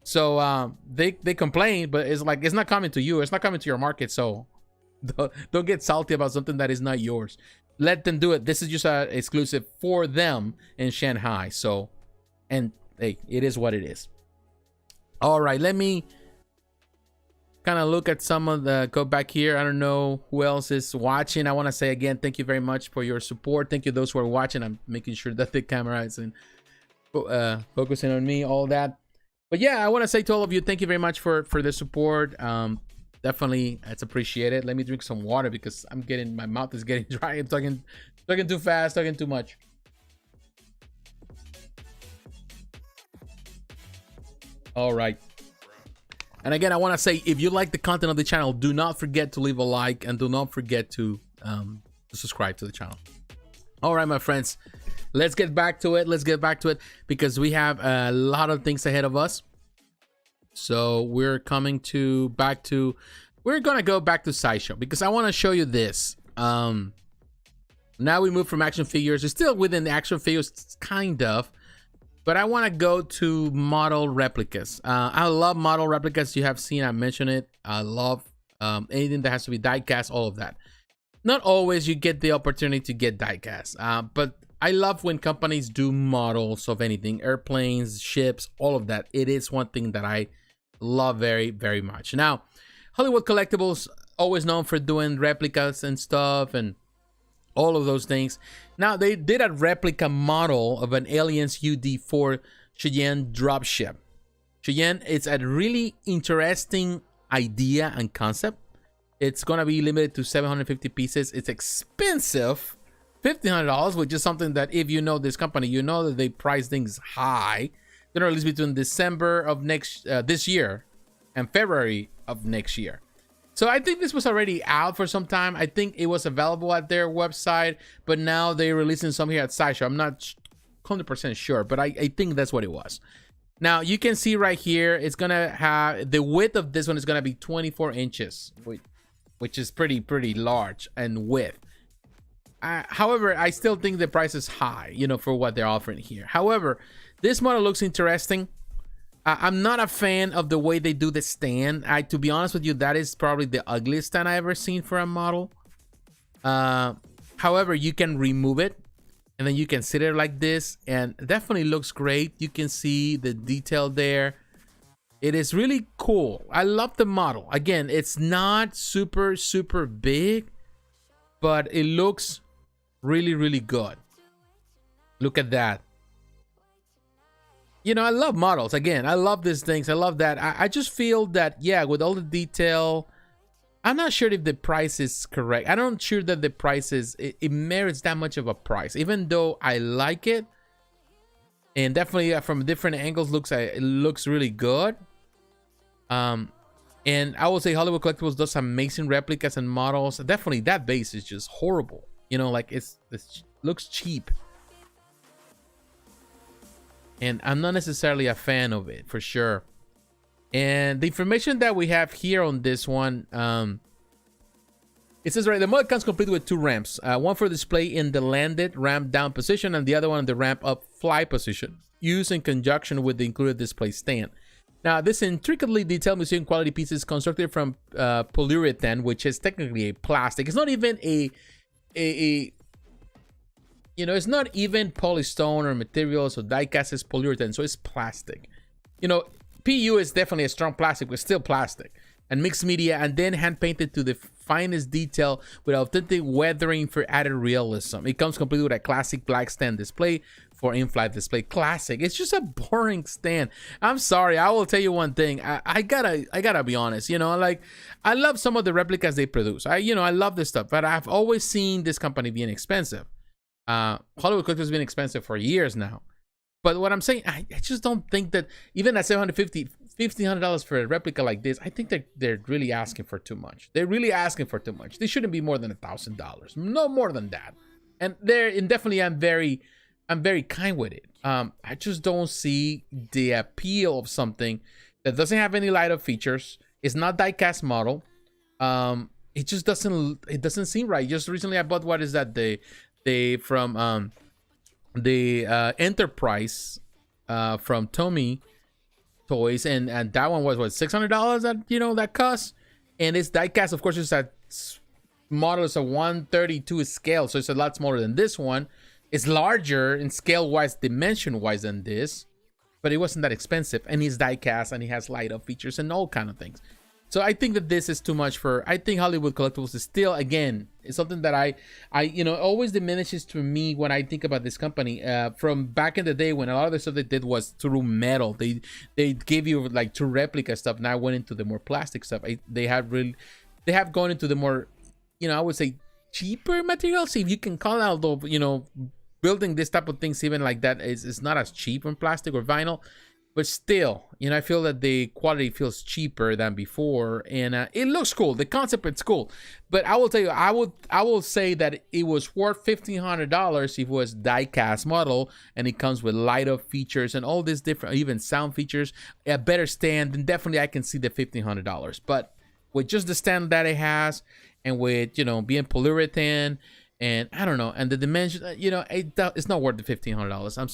So they complain, but it's like, it's not coming to you. It's not coming to your market. So don't get salty about something that is not yours. Let them do it. This is just an exclusive for them in Shanghai. So, and hey, it is what it is. All right, let me kind of look at some of the, go back here. I don't know who else is watching. I want to say again, thank you very much for your support. Thank you those who are watching. I'm making sure that the camera is in, focusing on me, all that. But yeah, I want to say to all of you, thank you very much for the support. Definitely, it's appreciated. Let me drink some water because I'm getting, my mouth is getting dry. I'm talking too fast, talking too much. All right. And again, I want to say, if you like the content of the channel, do not forget to leave a like and do not forget to subscribe to the channel. All right, my friends, let's get back to it. Let's get back to it because we have a lot of things ahead of us. So we're coming to we're going to go back to Sideshow because I want to show you this. Now we move from action figures. It's still within the action figures, kind of. But I want to go to model replicas. I love model replicas. You have seen, I mentioned it. I love anything that has to be die-cast, all of that. Not always you get the opportunity to get die-cast. But I love when companies do models of anything. Airplanes, ships, all of that. It is one thing that I love very, very much. Now, Hollywood Collectibles, always known for doing replicas and stuff and all of those things. Now they did a replica model of an Aliens UD4 Cheyenne Dropship. Cheyenne, it's a really interesting idea and concept. It's gonna be limited to 750 pieces. It's expensive, $1,500, which is something that if you know this company, you know that they price things high. They're released between December of this year and February of next year. So I think this was already out for some time. I think it was available at their website, but now they're releasing some here at Sideshow. I'm not 100% sure, but I think that's what it was. Now you can see right here, it's gonna have the width of this one is gonna be 24 inches, which is pretty large and width. However, I still think the price is high, you know, for what they're offering here. However, this model looks interesting. I'm not a fan of the way they do the stand. To be honest with you, that is probably the ugliest stand I ever seen for a model. However, you can remove it and then you can sit it like this, and it definitely looks great. You can see the detail there. It is really cool. I love the model. Again, it's not super big, but it looks really good. Look at that. You know, I love models. Again, I love these things. I love that. I just feel that, yeah, with all the detail, I'm not sure if the price is correct. I'm not sure that the price is, it merits that much of a price, even though I like it. And definitely from different angles, it looks really good. And I will say Hollywood Collectibles does amazing replicas and models. Definitely that base is just horrible. You know, like it looks cheap. And I'm not necessarily a fan of it, for sure. And the information that we have here on this one, it says, right, the model comes complete with 2 ramps. One for display in the landed ramp down position, and the other one in the ramp up fly position, used in conjunction with the included display stand. Now, this intricately detailed museum quality piece is constructed from polyurethane, which is technically a plastic. It's not even you know, it's not even polystone or materials or die-cast, is polyurethane, so it's plastic. You know, PU is definitely a strong plastic, but still plastic. And mixed media, and then hand-painted to the finest detail with authentic weathering for added realism. It comes complete with a classic black stand display for in-flight display. Classic. It's just a boring stand. I'm sorry. I will tell you one thing. I gotta be honest. You know, like, I love some of the replicas they produce. I love this stuff, but I've always seen this company being expensive. Hollywood Collectibles has been expensive for years now, but what I'm saying, I just don't think that even at $1,500 for a replica like this, I think that they're really asking for too much. They're really asking for too much. They shouldn't be more than $1,000, no more than that. And definitely I'm very kind with it. I just don't see the appeal of something that doesn't have any light up features. It's not die-cast model. It just doesn't seem right. Just recently I bought, what is that, from the Enterprise from Tomy Toys, and that one was what, $600 that that cost, and it's die-cast. Of course, it's a model, is a 132 scale, so it's a lot smaller than this one. It's larger in scale wise, dimension wise than this, but it wasn't that expensive, and it's die-cast, and it has light up features and all kind of things. So I think that this is too much for, I think Hollywood Collectibles is still, again, it's something that I always diminishes to me when I think about this company. From back in the day when a lot of the stuff they did was through metal. They gave you like true replica stuff. Now went into the more plastic stuff. They have gone into the more, I would say cheaper materials, if you can call it, although, building this type of things even like that is not as cheap on plastic or vinyl. But still, I feel that the quality feels cheaper than before, and it looks cool. The concept, it's cool. But I will tell you, I will say that it was worth $1,500 if it was die-cast model, and it comes with light up features and all these different, even sound features, a better stand. Then definitely I can see the $1,500. But with just the stand that it has, and with being polyurethane, and I don't know, and the dimension, it's not worth the $1,500. I'm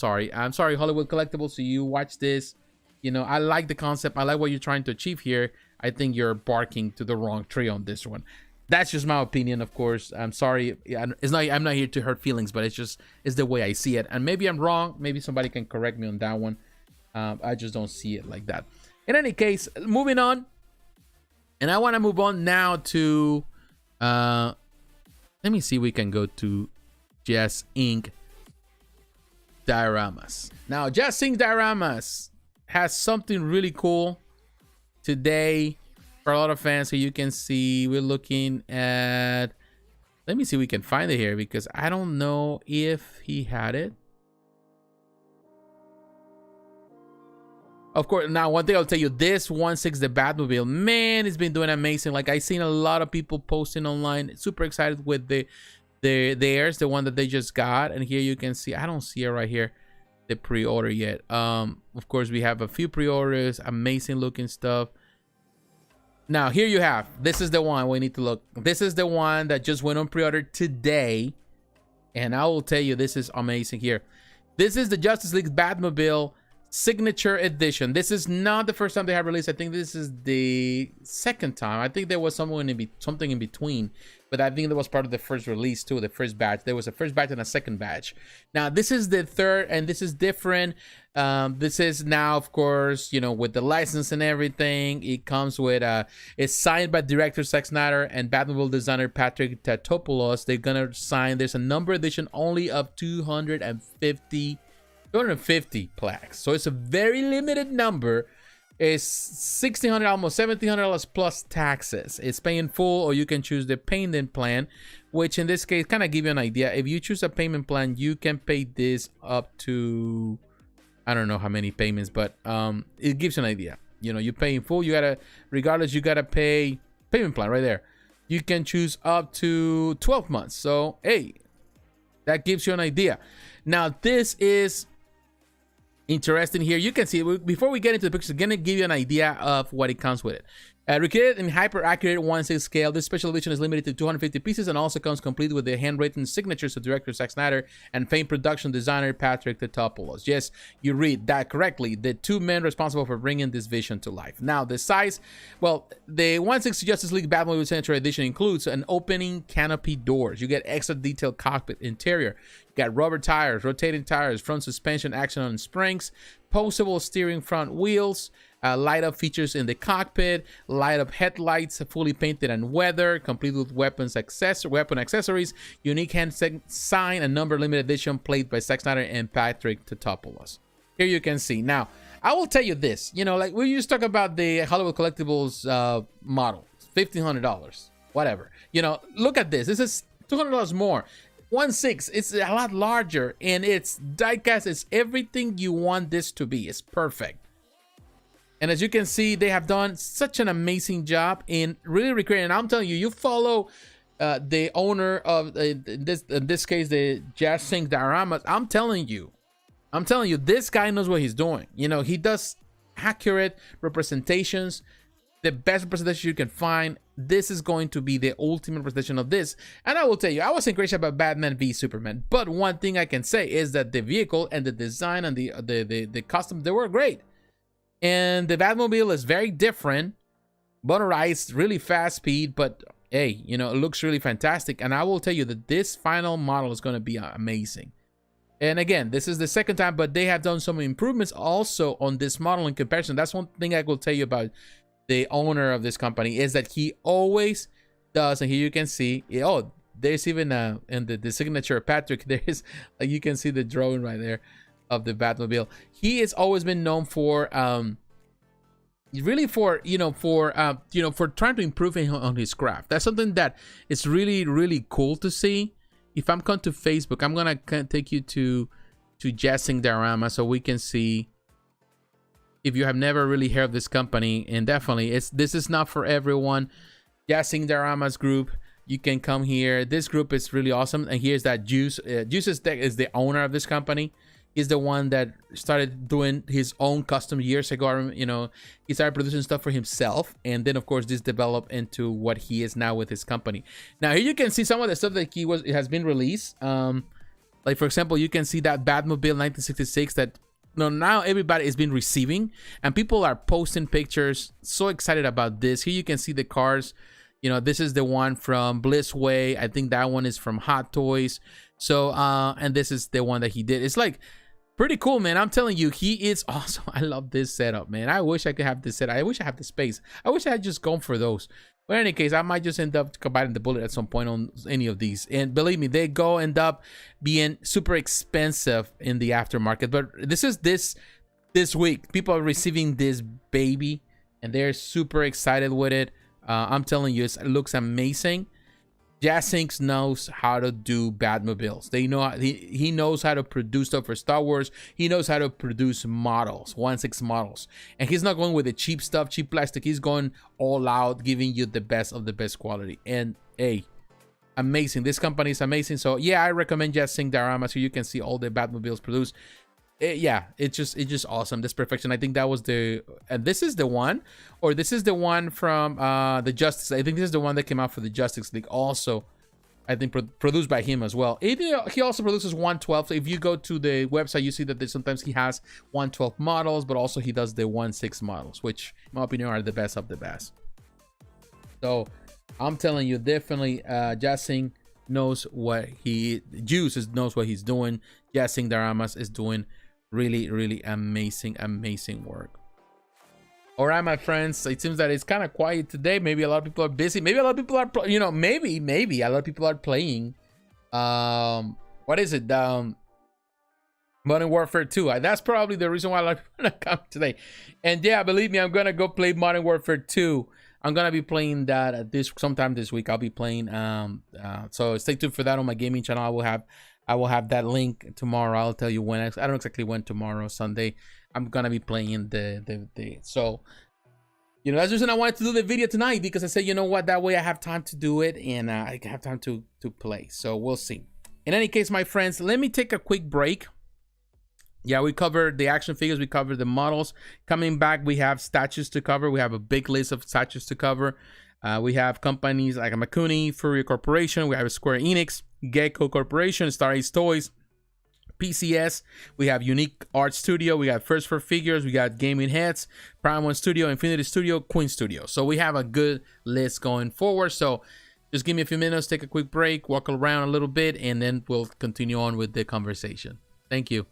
sorry, Hollywood Collectibles. So you watch this, I like the concept. I like what you're trying to achieve here. I think you're barking to the wrong tree on this one. That's just my opinion, of course. I'm sorry. I'm not here to hurt feelings, but it's the way I see it. And maybe I'm wrong. Maybe somebody can correct me on that one. I just don't see it like that. In any case, moving on. And I want to move on now to let me see if we can go to JazzInc. Dioramas. Now, JazzInc Dioramas has something really cool today for a lot of fans. So you can see we're looking at, let me see if we can find it here, because I don't know if he had it. Of course, now one thing I'll tell you, this 1/6, the Batmobile, man, it's been doing amazing. Like, I've seen a lot of people posting online, super excited with theirs, the one that they just got. And here you can see, I don't see it right here, the pre-order yet. Of course, we have a few pre-orders, amazing looking stuff. Now, here you have, this is the one we need to look. This is the one that just went on pre-order today. And I will tell you, this is amazing here. This is the Justice League Batmobile Signature Edition. This is not the first time they have released. I think this is the second time. I think there was something in between, but I think that was part of the first release too, the first batch. There was a first batch and a second batch. Now this is the third, and this is different. This is now, of course, you know, with the license and everything. It comes with it's signed by director Zack Snyder and Batmobile designer Patrick Tatopoulos. They're gonna sign. There's a number edition only of 250 plaques, so it's a very limited number. It's $1,600, almost $1,700 plus taxes. It's pay in full, or you can choose the payment plan, which in this case kind of give you an idea. If you choose a payment plan, you can pay this up to, I don't know how many payments, but it gives you an idea. You know, you pay in full, you gotta, regardless, you gotta pay payment plan right there. You can choose up to 12 months. So hey, that gives you an idea. Now this is interesting here. You can see, before we get into the picture, gonna give you an idea of what it comes with it. Recreated in hyper accurate 1/6 scale, this special edition is limited to 250 pieces and also comes complete with the handwritten signatures of director Zack Snyder and famed production designer Patrick Tatopoulos. Yes, you read that correctly. The two men responsible for bringing this vision to life. Now the size, well, the 1/6 Justice League Batmobile Signature Edition includes an opening canopy doors. You get extra detailed cockpit interior. You got rubber tires, rotating tires, front suspension action on springs, postable steering front wheels, light up features in the cockpit, light up headlights, fully painted and weather, complete with weapon accessories, unique hand sign, and number limited edition plate by Zack Snyder and Patrick Tatopoulos. Here you can see. Now, I will tell you this, you know, like we used to talk about the Hollywood Collectibles model, $1,500, whatever. You know, look at this. This is $200 more. 1/6, it's a lot larger, and it's diecast. It's everything you want this to be. It's perfect. And as you can see, they have done such an amazing job in really recreating. And I'm telling you, you follow the owner of in this case, the JazzInc Dioramas. I'm telling you, this guy knows what he's doing. You know, he does accurate representations, the best representation you can find. This is going to be the ultimate representation of this. And I will tell you, I wasn't crazy about Batman v Superman, but one thing I can say is that the vehicle and the design and the custom, they were great. And the Batmobile is very different, motorized, really fast speed, but hey, you know, it looks really fantastic. And I will tell you that this final model is going to be amazing. And again, this is the second time, but they have done some improvements also on this model in comparison. That's one thing I will tell you about the owner of this company, is that he always does. And here you can see, oh, there's even in the signature of Patrick, there's, you can see the drawing right there of the Batmobile. He has always been known for really for for trying to improve on his craft. That's something that is really cool to see. If I'm going to Facebook, I'm gonna take you to JazzInc Diorama so we can see, if you have never really heard of this company. And definitely, this is not for everyone. JazzInc Diorama's group, you can come here. This group is really awesome. And here's that Juice. Juice is the owner of this company. He's the one that started doing his own custom years ago. You know, he started producing stuff for himself, and then of course this developed into what he is now with his company. Now here you can see some of the stuff that has been released. Like for example, you can see that Batmobile 1966 that now everybody has been receiving, and people are posting pictures, so excited about this. Here you can see the cars. You know, this is the one from Blissway. I think that one is from Hot Toys. So and this is the one that he did. It's like pretty cool, man. I'm telling you, he is awesome. I love this setup, man. I wish I could have this setup. I wish I had the space. I wish I had just gone for those. But in any case, I might just end up biting the bullet at some point on any of these. And believe me, they end up being super expensive in the aftermarket. But this week, people are receiving this baby, and they're super excited with it. I'm telling you, it looks amazing. JazzInc knows how to do Batmobiles. They know he knows how to produce stuff for Star Wars. He knows how to produce models, 1/6 models, and he's not going with the cheap stuff, cheap plastic. He's going all out, giving you the best of the best quality. And hey, amazing! This company is amazing. So yeah, I recommend JazzInc Dioramas so you can see all the Batmobiles produced. Yeah, it's just awesome. This perfection. I think that was and this is the one, or this is the one from the Justice. I think this is the one that came out for the Justice League. Also, I think produced by him as well. He also produces 1/12. So if you go to the website, you see that sometimes he has 1/12 models, but also he does the 1/6 models, which in my opinion are the best of the best. So I'm telling you, definitely JazzInc knows what knows what he's doing. JazzInc Dioramas is doing really amazing work. All right, my friends, it seems that it's kind of quiet today. Maybe a lot of people are busy. Maybe a lot of people are maybe a lot of people are playing what is it, Modern Warfare 2. That's probably the reason why a lot of people are not coming today. And yeah, believe me, I'm gonna go play Modern Warfare 2. I'm gonna be playing that sometime this week. I'll be playing so stay tuned for that on my gaming channel. I will have that link tomorrow. I'll tell you when. I don't know exactly when. Tomorrow, Sunday, I'm gonna be playing so, you know, that's the reason I wanted to do the video tonight, because I said, you know what, that way I have time to do it, and I have time to play. So we'll see. In any case, my friends, let me take a quick break. Yeah, we covered the action figures, we covered the models. Coming back, we have statues to cover. We have a big list of statues to cover. We have companies like Amakuni, FURYU Corporation. We have Square Enix, Gecco Corporation, Star Ace Toys, PCS. We have Unique Art Studio. We got First for Figures. We got Gaming Heads, Prime1 Studio, Infinity Studio, Queen Studio. So we have a good list going forward. So just give me a few minutes, take a quick break, walk around a little bit, and then we'll continue on with the conversation. Thank you.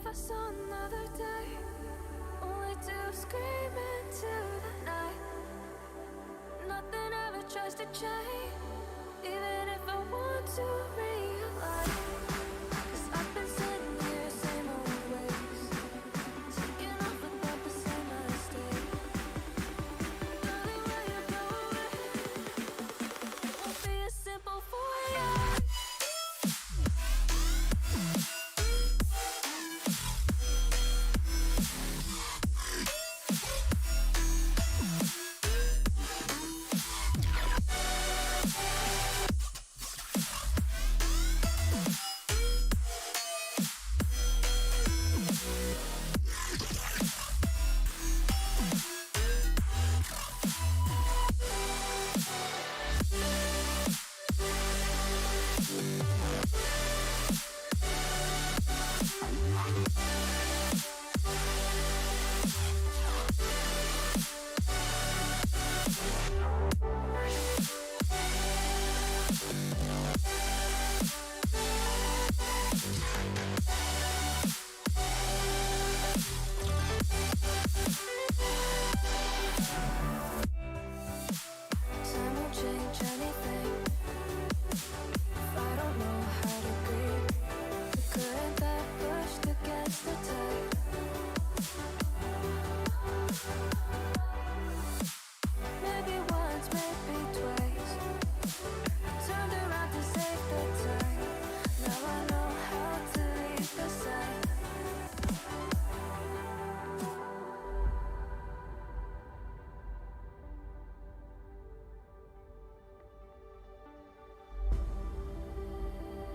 I saw another day, only to scream into the night. Nothing ever tries to change, even if I want to realize. 'Cause I've been sitting here, same old ways, taking off without the same mistake. Darling, where you going? It won't be as simple for you.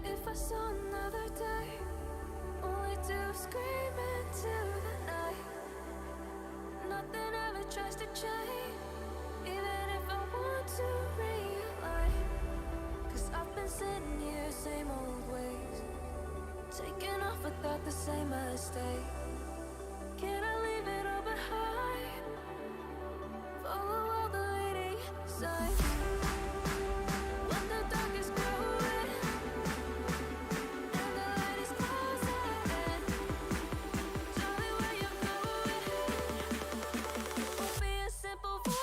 If I saw another day, only to scream into the night. Nothing ever tries to change, even if I want to realize. 'Cause I've been sitting here, same old ways, taking off without the same mistake. Can I leave it all behind? Follow all the leading signs. When the dark is growing and the light is closing in, tell me where you're going. Won't be as simple for you.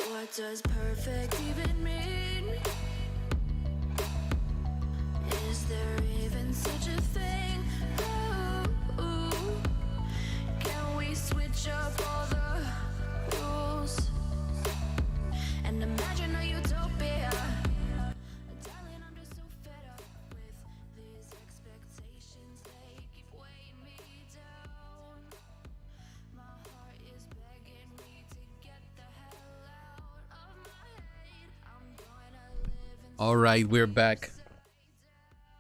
What does perfect even mean? Is there even such a thing? Ooh, can we switch up all the rules and imagine a utopia? Darling, I'm just so fed up with these expectations. They keep weighing me down. My heart is begging me to get the hell out of my head. I'm gonna live in. All right, we're back.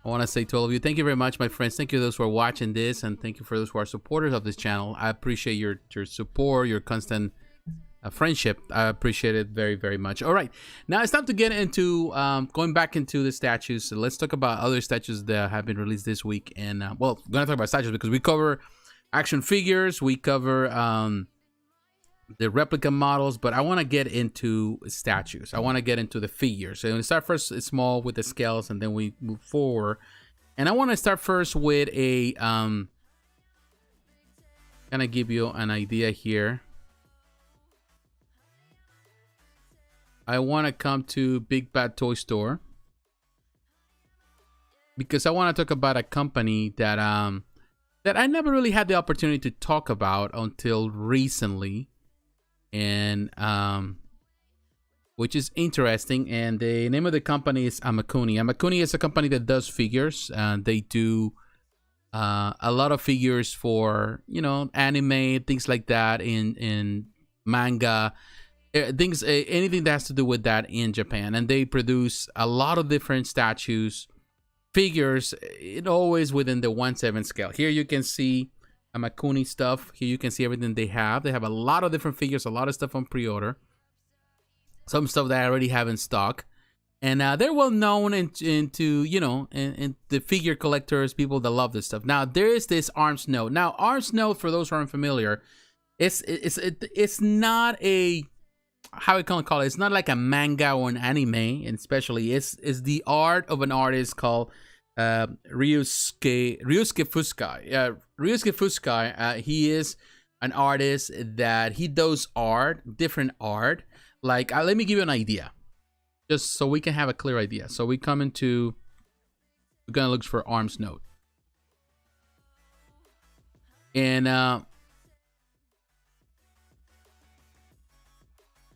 I want to say to all of you, thank you very much, my friends. Thank you to those who are watching this, and thank you for those who are supporters of this channel. I appreciate your support, your constant friendship. I appreciate it very, very much. All right, now it's time to get into going back into the statues. So let's talk about other statues that have been released this week. And well, we're gonna talk about statues because we cover action figures, we cover the replica models, but I want to get into statues. I want to get into the figures. So we start first small with the scales, and then we move forward. And I want to start first with a kind of give you an idea here. I want to come to Big Bad Toy Store because I want to talk about a company that that I never really had the opportunity to talk about until recently. And which is interesting, and the name of the company is Amakuni. Amakuni is a company that does figures, and they do a lot of figures for, you know, anime, things like that, in manga, things, anything that has to do with that in Japan. And they produce a lot of different statues, figures, it always within the 1/7 scale. Here you can see Amakuni stuff. Here you can see everything they have. They have a lot of different figures, a lot of stuff on pre-order, some stuff that I already have in stock. And they're well known into, you know, in the figure collectors, people that love this stuff. Now there is this Arms Note. Now Arms Note, for those who aren't familiar, it's not a, how we can call it, it's not like a manga or an anime, and especially it's the art of an artist called Ryusuke Fuskai. Ryusuke Fuskai, he is an artist that he does art, different art. Like, let me give you an idea, just so we can have a clear idea. So we come into, we're gonna look for Arms Note, and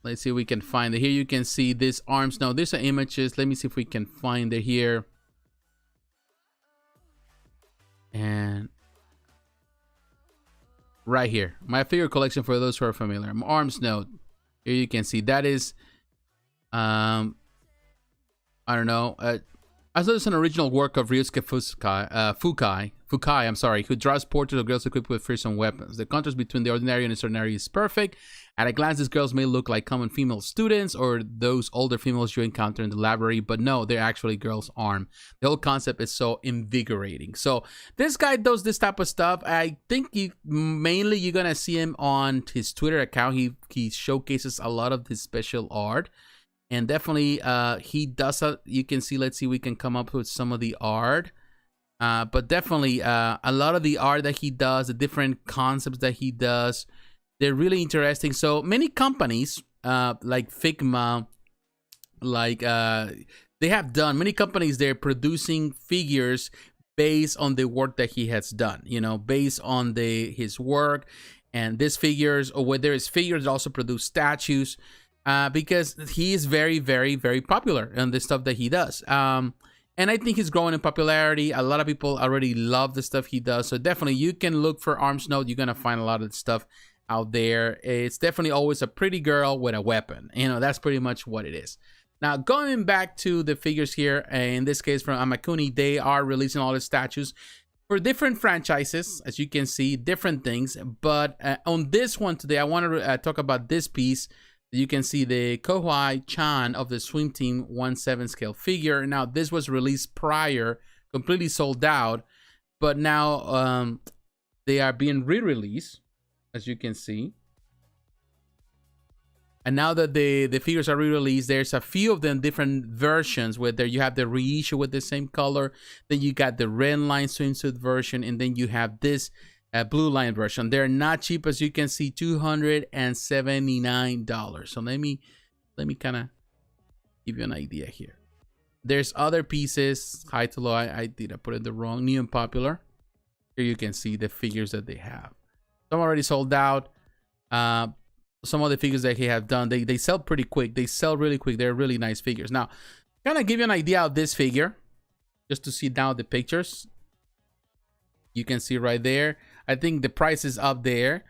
let's see if we can find it. Here you can see this Arms Note. These are images. Let me see if we can find it here. And right here, my figure collection, for those who are familiar, Arms Note. Here you can see that is, I don't know. I thought it's an original work of Ryusuke Fukai, I'm sorry, who draws portraits of girls equipped with fearsome weapons. The contrast between the ordinary and extraordinary is perfect. At a glance, these girls may look like common female students or those older females you encounter in the library, but no, they're actually girls armed. The whole concept is so invigorating. So this guy does this type of stuff. I think mainly you're gonna see him on his Twitter account. He showcases a lot of his special art. And definitely, he does. You can see. Let's see. We can come up with some of the art, but definitely, a lot of the art that he does, the different concepts that he does, they're really interesting. So many companies, like Figma, like they have done. Many companies, they're producing figures based on the work that he has done. You know, based on his work, and these figures, or whether it's figures, also produce statues. Because he is very, very, very popular in the stuff that he does. And I think he's growing in popularity. A lot of people already love the stuff he does. So definitely you can look for Arms Note. You're going to find a lot of stuff out there. It's definitely always a pretty girl with a weapon. You know, that's pretty much what it is. Now, going back to the figures here, in this case from Amakuni, they are releasing all the statues for different franchises, as you can see, different things. But on this one today, I want to talk about this piece. You can see the Kouhai-Chan of the Swim Team 1/7 scale figure. Now, this was released prior, completely sold out, but now they are being re-released, as you can see. And now that the figures are re-released, there's a few of them different versions, whether you have the reissue with the same color, then you got the red line swimsuit version, and then you have this blue line version. They're not cheap, as you can see, $279. So let me kind of give you an idea here. There's other pieces, high to low. I put it the wrong, new and popular. Here you can see the figures that they have. Some already sold out. Some of the figures that he have done, they sell pretty quick. They sell really quick. They're really nice figures. Now, kind of give you an idea of this figure, just to see now the pictures. You can see right there. I think the price is up there,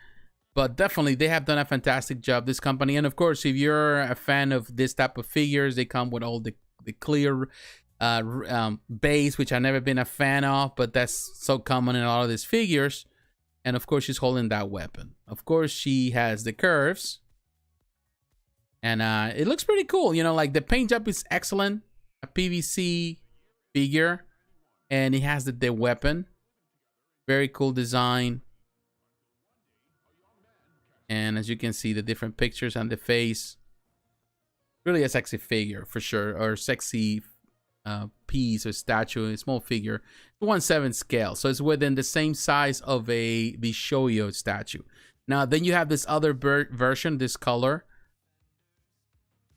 but definitely they have done a fantastic job, this company. And of course, if you're a fan of this type of figures, they come with all the clear base, which I've never been a fan of, but that's so common in a lot of these figures. And of course, she's holding that weapon. Of course, she has the curves, and it looks pretty cool. You know, like the paint job is excellent. A PVC figure, and it has the weapon. Very cool design. And as you can see, the different pictures on the face. Really a sexy figure for sure. Or sexy piece or statue, a small figure. 1/7 scale. So it's within the same size of a Bishoyo statue. Now then you have this other version, this color.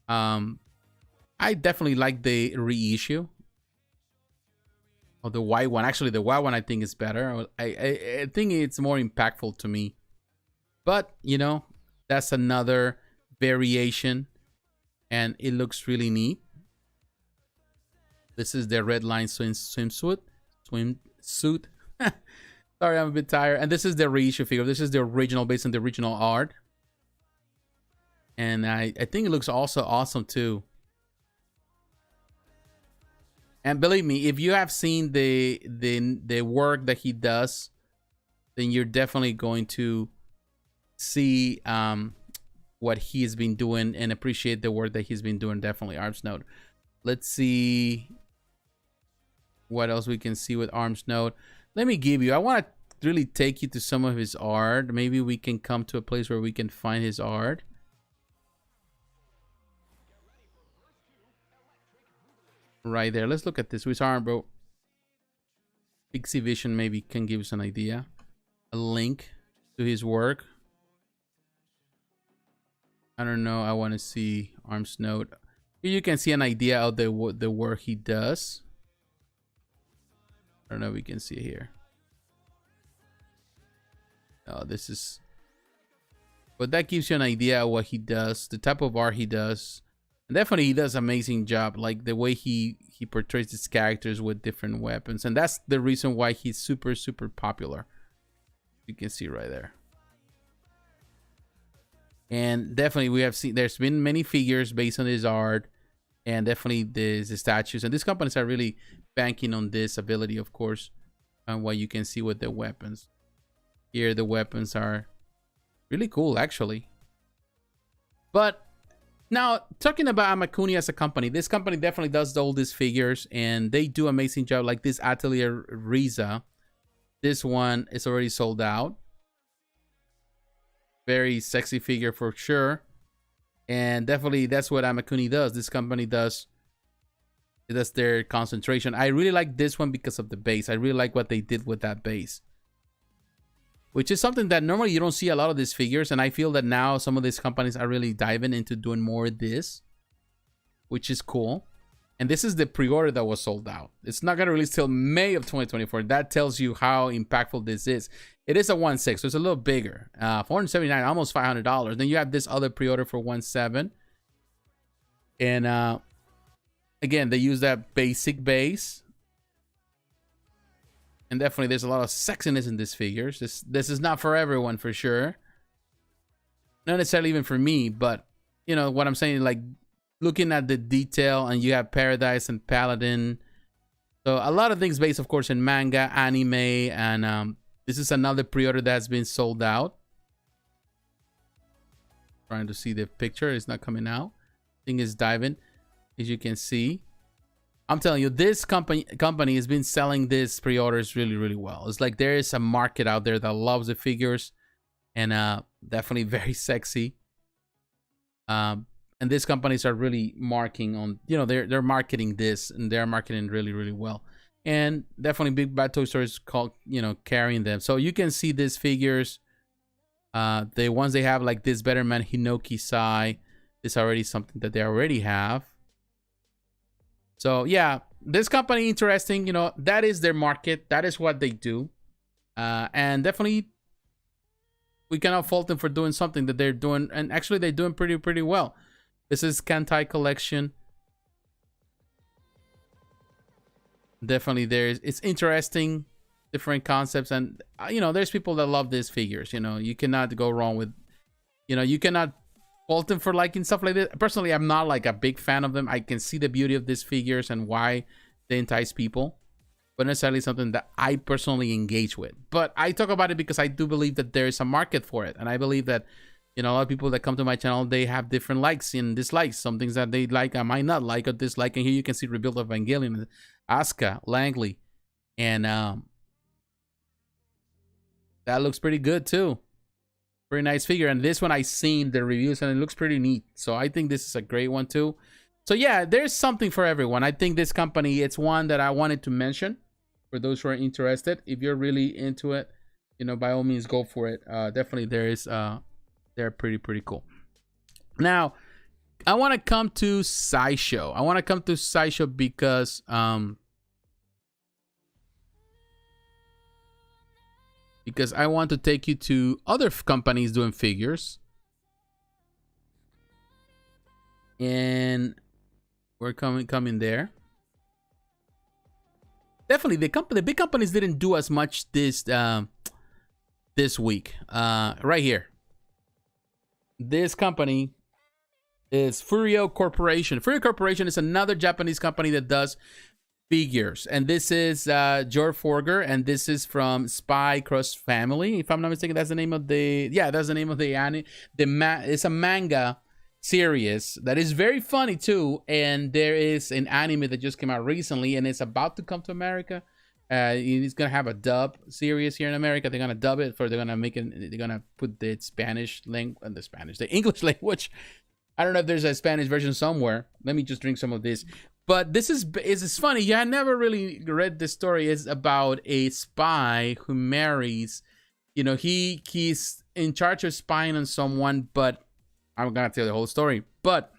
I definitely like the reissue. Oh, the white one. Actually, the white one I think is better. I think it's more impactful to me. But, you know, that's another variation. And it looks really neat. This is the red line swimsuit. Sorry, I'm a bit tired. And this is the reissue figure. This is the original, based on the original art. And I think it looks also awesome too. And believe me, if you have seen the work that he does, then you're definitely going to see what he's been doing and appreciate the work that he's been doing. Definitely. Arms Node. Let's see what else we can see with Arms Node. Let me give you, I want to really take you to some of his art. Maybe we can come to a place where we can find his art. Right there. Let's look at this. Which arm, bro? Pixie Vision maybe can give us an idea. A link to his work. I don't know. I want to see Arms Node. Here you can see an idea of the work he does. I don't know if we can see it here. Oh, this is... But that gives you an idea of what he does, the type of art he does. And definitely he does an amazing job, like the way he portrays his characters with different weapons. And that's the reason why he's super, super popular. You can see right there. And definitely we have seen, there's been many figures based on his art. And definitely the statues. And these companies are really banking on this ability, of course. And what you can see with the weapons. Here the weapons are really cool, actually. But now, talking about Amakuni as a company, this company definitely does all these figures, and they do amazing job. Like this Atelier Riza, this one is already sold out. Very sexy figure for sure, and definitely that's what Amakuni does. This company does. That's their concentration. I really like this one because of the base. I really like what they did with that base, which is something that normally you don't see a lot of these figures. And I feel that now some of these companies are really diving into doing more of this, which is cool. And this is the pre-order that was sold out. It's not going to release till May of 2024. That tells you how impactful this is. It is a 1.6, so it's a little bigger. $479, almost $500. Then you have this other pre-order for 1.7. And again, they use that basic base. And definitely there's a lot of sexiness in these figures. This is not for everyone, for sure. Not necessarily even for me, but you know what I'm saying, like looking at the detail, and you have Paradise and Paladin. So a lot of things based, of course, in manga, anime, and this is another pre-order that has been sold out. Trying to see the picture. It's not coming out. Thing is diving, as you can see. I'm telling you, this company has been selling these pre-orders really, really well. It's like there is a market out there that loves the figures, and definitely very sexy. And these companies are really marking on, you know, they're marketing this, and they're marketing really, really well. And definitely Big Bad Toy Store is called, you know, carrying them. So you can see these figures. The ones they have, like this Better Man Hinoki Sai, is already something that they already have. So yeah, this company, interesting. You know, that is their market. That is what they do. And definitely we cannot fault them for doing something that they're doing. And actually they're doing pretty well. This is Kantai Collection. Definitely it's interesting, different concepts. And, you know, there's people that love these figures. You know, you cannot go wrong with, you know, you cannot fault them for liking stuff like this. Personally, I'm not like a big fan of them. I can see the beauty of these figures and why they entice people, but necessarily something that I personally engage with. But I talk about it because I do believe that there is a market for it. And I believe that, you know, a lot of people that come to my channel, they have different likes and dislikes. Some things that they like, I might not like or dislike. And here you can see Rebuild of Evangelion, Asuka, Langley. And that looks pretty good too. Pretty nice figure. And this one, I seen the reviews and it looks pretty neat. So I think this is a great one too. So yeah, there's something for everyone. I think this company, it's one that I wanted to mention for those who are interested. If you're really into it, you know, by all means, go for it. Definitely they're pretty cool. Now, I want to come to Sideshow. I want to come to Sideshow because I want to take you to other companies doing figures. And we're coming there. definitely the big companies didn't do as much this week. Right here, this company is FURYU Corporation. FURYU Corporation is another Japanese company that does figures, and this is George Forger, and this is from Spy Cross Family, if I'm not mistaken. That's the name of the anime. It's a manga series that is very funny too, and there is an anime that just came out recently, and it's about to come to America. It's gonna have a dub series here in America. They're gonna dub it, they're gonna put the the English language. I don't know if there's a Spanish version somewhere. Let me just drink some of this. But this is funny. Yeah, I never really read this story. It's about a spy who marries. You know, he's in charge of spying on someone, but I'm gonna tell the whole story. But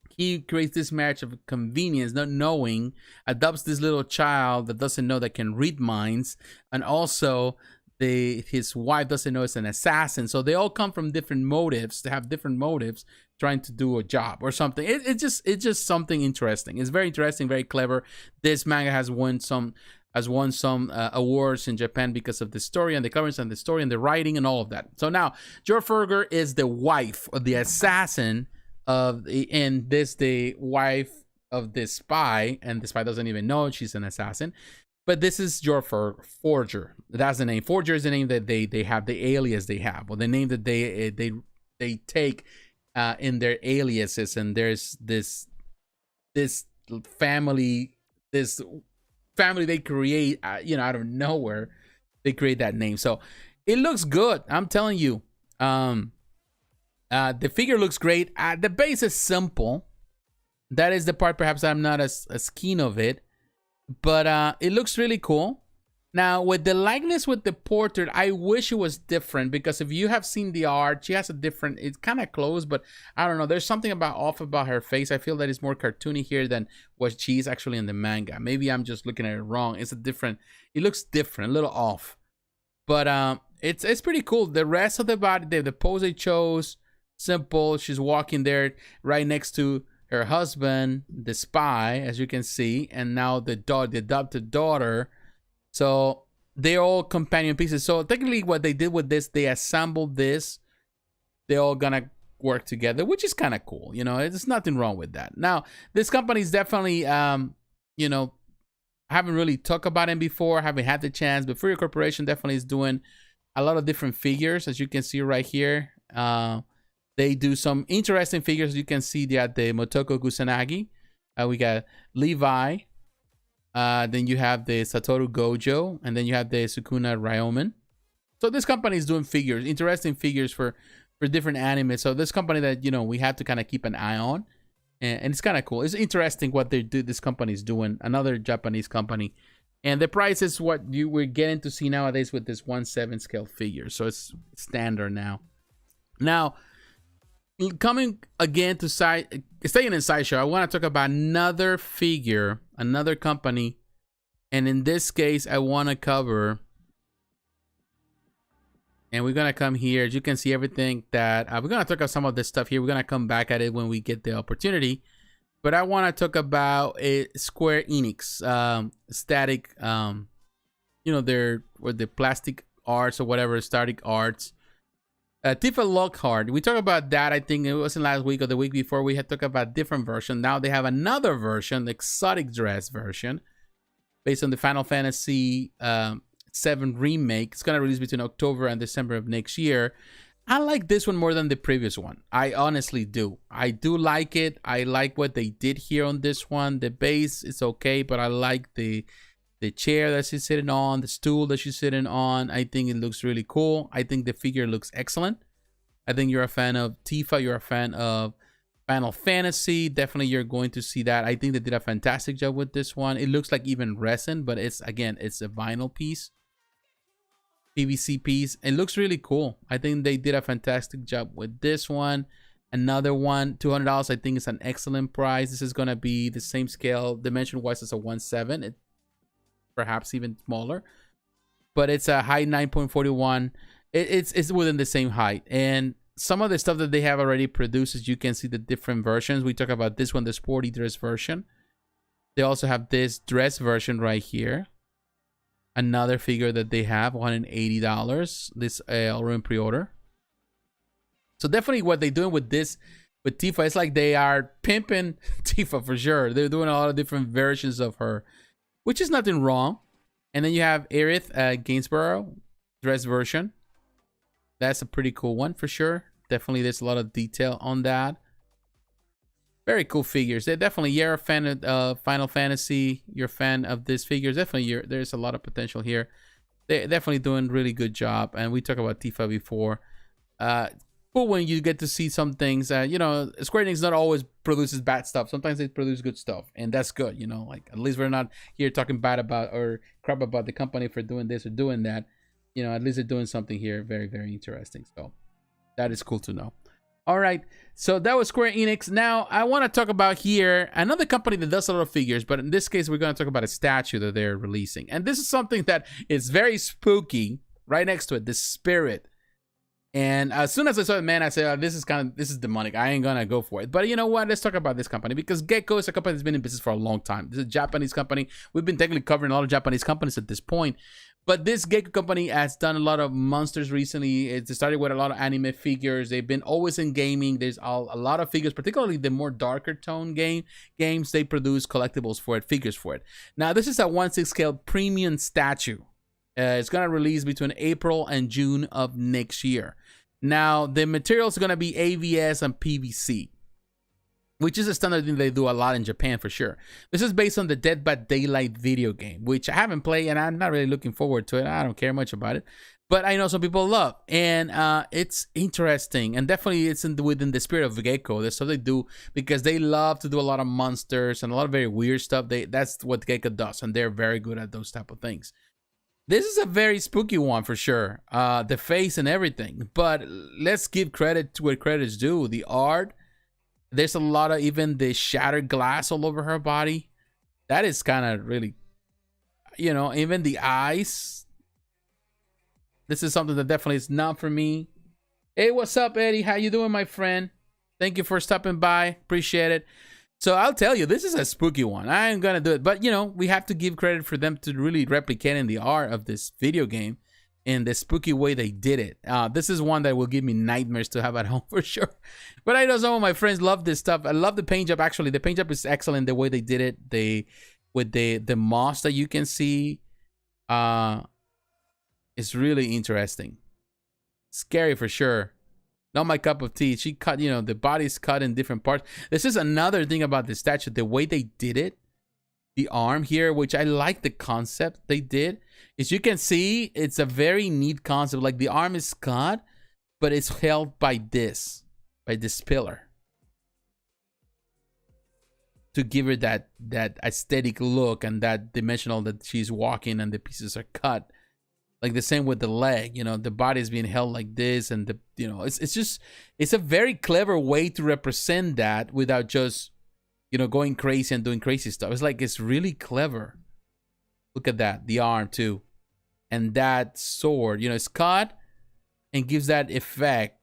he creates this marriage of convenience, not knowing, adopts this little child that doesn't know that can read minds, and also his wife doesn't know it's an assassin. So they all come from different motives. They have different motives, trying to do a job or something. It's just something interesting. It's very interesting, very clever. This manga has won some awards in Japan because of the story and the covers and the story and the writing and all of that. So now George Forger is the wife of the assassin the wife of this spy, and the spy doesn't even know she's an assassin. But this is George Forger. That's the name. Forger is the name that they have, the alias they have, or the name that they take in their aliases. And there's this family they create, out of nowhere. They create that name. So it looks good. I'm telling you. The figure looks great. The base is simple. That is the part perhaps I'm not as keen of it. But it looks really cool. Now, with the likeness with the portrait, I wish it was different, because if you have seen the art, she has a different, it's kind of close, but I don't know. There's something off about her face. I feel that it's more cartoony here than what she is actually in the manga. Maybe I'm just looking at it wrong. It looks different, a little off. But it's pretty cool. The rest of the body, the pose they chose, simple. She's walking there right next to her husband, the spy, as you can see, and now the adopted daughter. So they're all companion pieces. So technically what they did with this, they assembled this. They're all gonna work together, which is kind of cool. There's nothing wrong with that. Now, this company is definitely, I haven't really talked about it before. Haven't had the chance, but FURYU Corporation definitely is doing a lot of different figures, as you can see right here. They do some interesting figures. You can see the Motoko Kusanagi. We got Levi. Then you have the Satoru Gojo. And then you have the Sukuna Ryomen. So this company is doing figures, interesting figures for different anime. So this company that, we have to kind of keep an eye on. And it's kind of cool. It's interesting what this company is doing. Another Japanese company. And the price is what we're getting to see nowadays with this 1/7 scale figure. So it's standard now. Now, coming again to staying in Sideshow, I want to talk about another figure, another company, and in this case, I want to cover, and we're gonna come here. As you can see, everything that we're gonna talk about some of this stuff here. We're gonna come back at it when we get the opportunity, but I want to talk about a Square Enix static, the plastic arts or whatever, static arts. Tifa Lockhart, we talked about that. I think it wasn't last week or the week before. We had talked about different version. Now they have another version, the exotic dress version, based on the Final Fantasy VII remake. It's gonna release between October and December of next year. I like this one more than the previous one. I honestly do. I do like it. I like what they did here on this one. The base is okay, but I like the chair that she's sitting on, the stool that she's sitting on. I think it looks really cool. I think the figure looks excellent. I think you're a fan of Tifa. You're a fan of Final Fantasy. Definitely you're going to see that. I think they did a fantastic job with this one. It looks like even resin, but it's a vinyl piece. PVC piece. It looks really cool. I think they did a fantastic job with this one. Another one, $200. I think it's an excellent price. This is going to be the same scale, dimension-wise, as a 1/7. Perhaps even smaller, but it's a height 9.41. It's within the same height, and some of the stuff that they have already produced, as you can see, the different versions. We talk about this one, the sporty dress version. They also have this dress version right here. Another figure that they have, $180. This already in pre-order. So definitely what they're doing with this, with Tifa, it's like they are pimping Tifa for sure. They're doing a lot of different versions of her, which is nothing wrong. And then you have Aerith Gainsborough dress version. That's a pretty cool one for sure. Definitely there's a lot of detail on that. Very cool figures. They're definitely, you're a fan of Final Fantasy. You're a fan of this figures. Definitely, there's a lot of potential here. They're definitely doing really good job. And we talked about Tifa before. Cool when you get to see some things. You know, Square Enix not always produces bad stuff. Sometimes they produce good stuff, and that's good. You know, like at least we're not here talking bad about or crap about the company for doing this or doing that. You know, at least they're doing something here very, very interesting. So that is cool to know. All right, so that was Square Enix. Now I want to talk about here another company that does a lot of figures, but in this case we're going to talk about a statue that they're releasing, and this is something that is very spooky. Right next to it, the spirit. And as soon as I saw it, man, I said, oh, this is demonic. I ain't gonna go for it. But you know what? Let's talk about this company, because Gecco is a company that's been in business for a long time. This is a Japanese company. We've been technically covering a lot of Japanese companies at this point. But this Gecco company has done a lot of monsters recently. It started with a lot of anime figures. They've been always in gaming. There's a lot of figures, particularly the more darker tone games. They produce collectibles for it, figures for it. Now, this is a 1/6 scale premium statue. It's going to release between April and June of next year. Now, the materials are going to be ABS and PVC, which is a standard thing they do a lot in Japan for sure. This is based on the Dead by Daylight video game, which I haven't played and I'm not really looking forward to it. I don't care much about it, but I know some people love, and it's interesting, and definitely it's within the spirit of Gecco. That's what they do, because they love to do a lot of monsters and a lot of very weird stuff. That's what Gecco does, and they're very good at those type of things. This is a very spooky one for sure. The face and everything. But let's give credit to where credit's due. The art. There's a lot of even the shattered glass all over her body. That is kind of really, you know, even the eyes. This is something that definitely is not for me. Hey, what's up, Eddie? How you doing, my friend? Thank you for stopping by. Appreciate it. So I'll tell you, this is a spooky one. I ain't gonna do it, but you know, we have to give credit for them to really replicating the art of this video game in the spooky way they did it. This is one that will give me nightmares to have at home for sure. But I know some of my friends love this stuff. I love the paint job. Actually, the paint job is excellent. The way they did it, with the moss that you can see, it's really interesting. Scary for sure. Not my cup of tea. She cut, you know, the body's cut in different parts. This is another thing about the statue, the way they did it. The arm here, which I like the concept they did. As you can see, it's a very neat concept. Like the arm is cut, but it's held by this pillar. To give her that aesthetic look and that dimensional that she's walking and the pieces are cut. Like the same with the leg, you know, the body is being held like this, and the, you know, it's a very clever way to represent that without just, you know, going crazy and doing crazy stuff. It's like, it's really clever. Look at that, the arm too, and that sword, you know, it's cut and gives that effect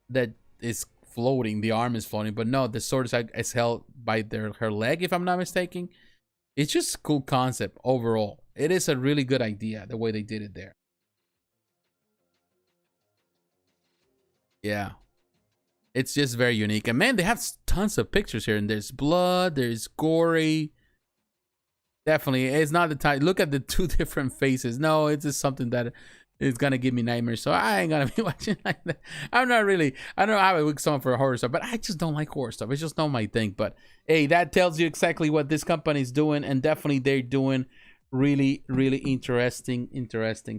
that is floating. The arm is floating, but no, the sword is held by her leg, if I'm not mistaken. It's just a cool concept overall. It is a really good idea, the way they did it there. Yeah. It's just very unique. And man, they have tons of pictures here. And there's blood, there's gory. Definitely, it's not the time. Look at the two different faces. No, it's just something that is going to give me nightmares. So I ain't going to be watching like that. I don't know how I would someone for a horror stuff, but I just don't like horror stuff. It's just not my thing. But hey, that tells you exactly what this company is doing. And definitely they're doing really, really interesting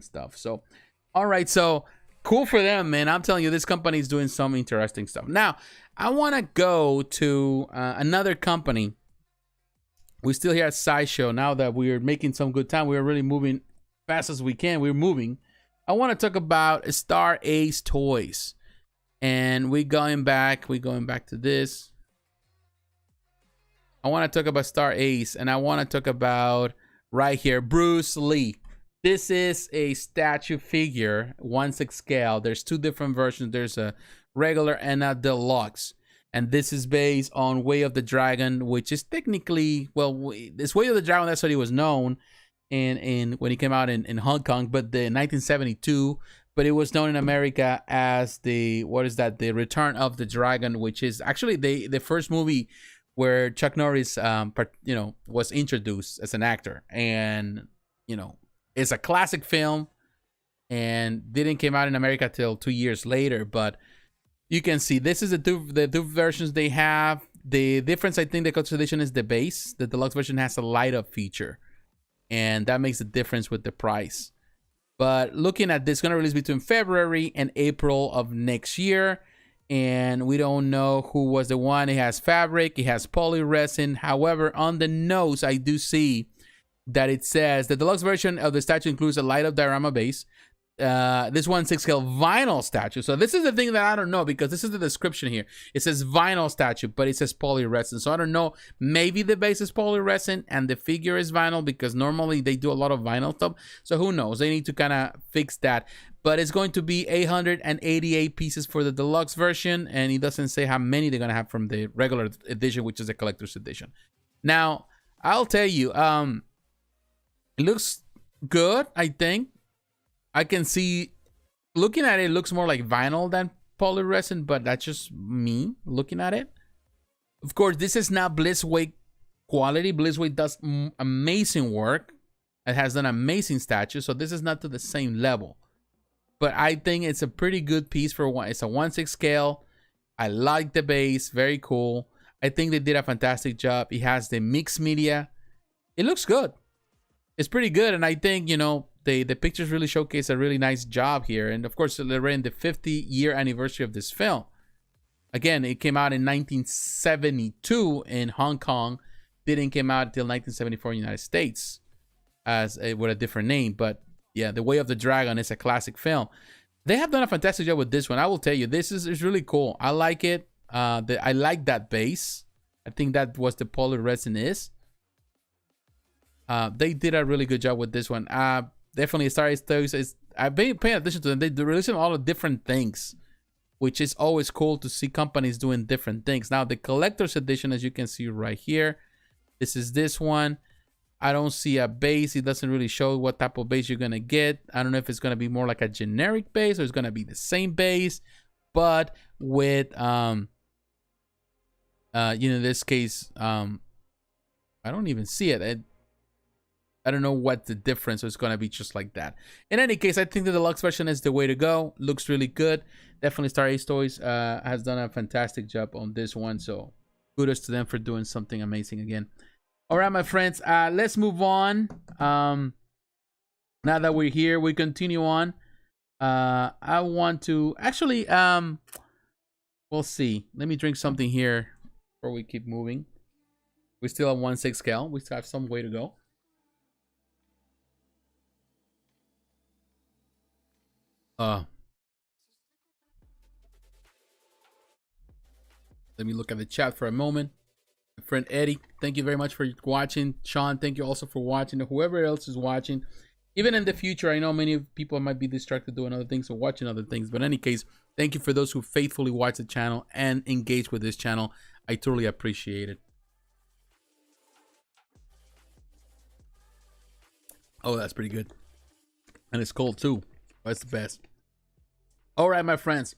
stuff. So, all right. So cool for them, man. I'm telling you, this company is doing some interesting stuff. Now, I want to go to another company. We're still here at Sideshow. Now that we're making some good time, we're really moving fast as we can. We're moving. I want to talk about Star Ace Toys. And we're going back to this. I want to talk about Star Ace, and I want to talk about right here, Bruce Lee. This is a statue figure, 1/6 scale. There's two different versions. There's a regular and a deluxe. And this is based on Way of the Dragon, which is technically, well, this Way of the Dragon, that's what he was known. in when it came out in Hong Kong, but the 1972. But it was known in America as the the Return of the Dragon, which is actually the first movie where Chuck Norris was introduced as an actor, and it's a classic film, and didn't came out in America till 2 years later. But you can see this is the two versions they have. The difference, I think, the collector's edition is the base. The deluxe version has a light up feature, and that makes a difference with the price. But looking at this, it's going to release between February and April of next year. And we don't know who was the one. It has fabric. It has polyresin. However, on the nose, I do see that it says the deluxe version of the statue includes a light-up diorama base. This 1/6 scale vinyl statue. So this is the thing that I don't know, because this is the description here. It says vinyl statue, but it says polyresin. So I don't know. Maybe the base is polyresin and the figure is vinyl, because normally they do a lot of vinyl stuff. So who knows? They need to kind of fix that. But it's going to be 888 pieces for the deluxe version, and it doesn't say how many they're going to have from the regular edition, which is the collector's edition. Now, I'll tell you, it looks good, I think. I can see, looking at it, it looks more like vinyl than polyresin, but that's just me looking at it. Of course, this is not Blitzweight quality. Blitzweight does amazing work. It has done amazing statues, so this is not to the same level. But I think it's a pretty good piece for one. It's a 1/6 scale. I like the base, very cool. I think they did a fantastic job. It has the mixed media. It looks good. It's pretty good, and I think, the pictures really showcase a really nice job here. And of course, they're in the 50-year anniversary of this film. Again, it came out in 1972 in Hong Kong. Didn't come out until 1974 in the United States with a different name. But yeah, The Way of the Dragon is a classic film. They have done a fantastic job with this one. I will tell you, this is really cool. I like it. I like that base. I think that was the polyresin is. They did a really good job with this one. Definitely Star Stories. I've been paying attention to them. They're releasing all of different things, which is always cool to see companies doing different things. Now, the collector's edition, as you can see right here, this is this one. I don't see a base. It doesn't really show what type of base you're going to get. I don't know if it's going to be more like a generic base or it's going to be the same base, but with, in this case, I don't even see it. I don't know what the difference is going to be, just like that. In any case, I think the deluxe version is the way to go. Looks really good. Definitely Star Ace Toys has done a fantastic job on this one. So kudos to them for doing something amazing again. All right, my friends, let's move on. Now that we're here, we continue on. I want to actually, we'll see. Let me drink something here before we keep moving. We're still at 1/6 scale. We still have some way to go. Let me look at the chat for a moment. My friend Eddie, thank you very much for watching. Sean, thank you also for watching. Whoever else is watching, even in the future, I know many people might be distracted doing other things or watching other things, but in any case, thank you for those who faithfully watch the channel and engage with this channel. I totally appreciate it. Oh, that's pretty good. And it's cold too. That's the best. All right, my friends.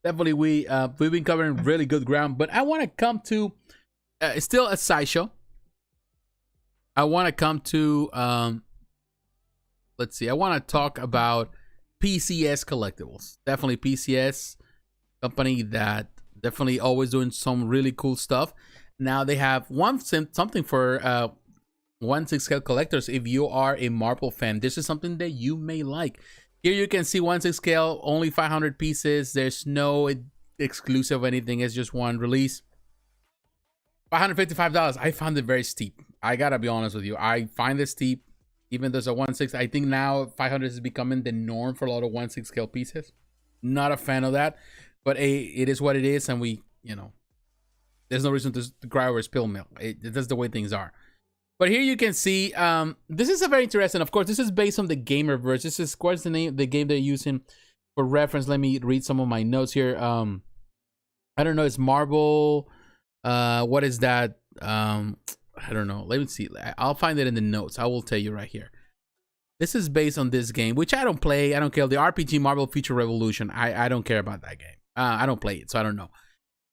Definitely, we've been covering really good ground, but I want to come to it's still a sideshow. I want to come to let's see. I want to talk about PCS Collectibles. Definitely PCS company that definitely always doing some really cool stuff. Now they have something for 1/6 scale collectors. If you are a Marvel fan, this is something that you may like. Here you can see 1/6 scale, only 500 pieces. There's no exclusive or anything. It's just one release. $555. I found it very steep. I gotta be honest with you. I find it steep. Even there's a 1/6. I think now 500 is becoming the norm for a lot of 1/6 scale pieces. Not a fan of that, but it is what it is, and we, there's no reason to cry over spilled milk. That's the way things are. But here you can see, this is a very interesting. Of course, this is based on the Gamerverse. This is, of course, the name, the game they're using for reference. Let me read some of my notes here. I don't know. It's Marvel. What is that? I don't know. Let me see. I'll find it in the notes. I will tell you right here. This is based on this game, which I don't play. I don't care. The RPG Marvel Future Revolution. I don't care about that game. I don't play it, so I don't know.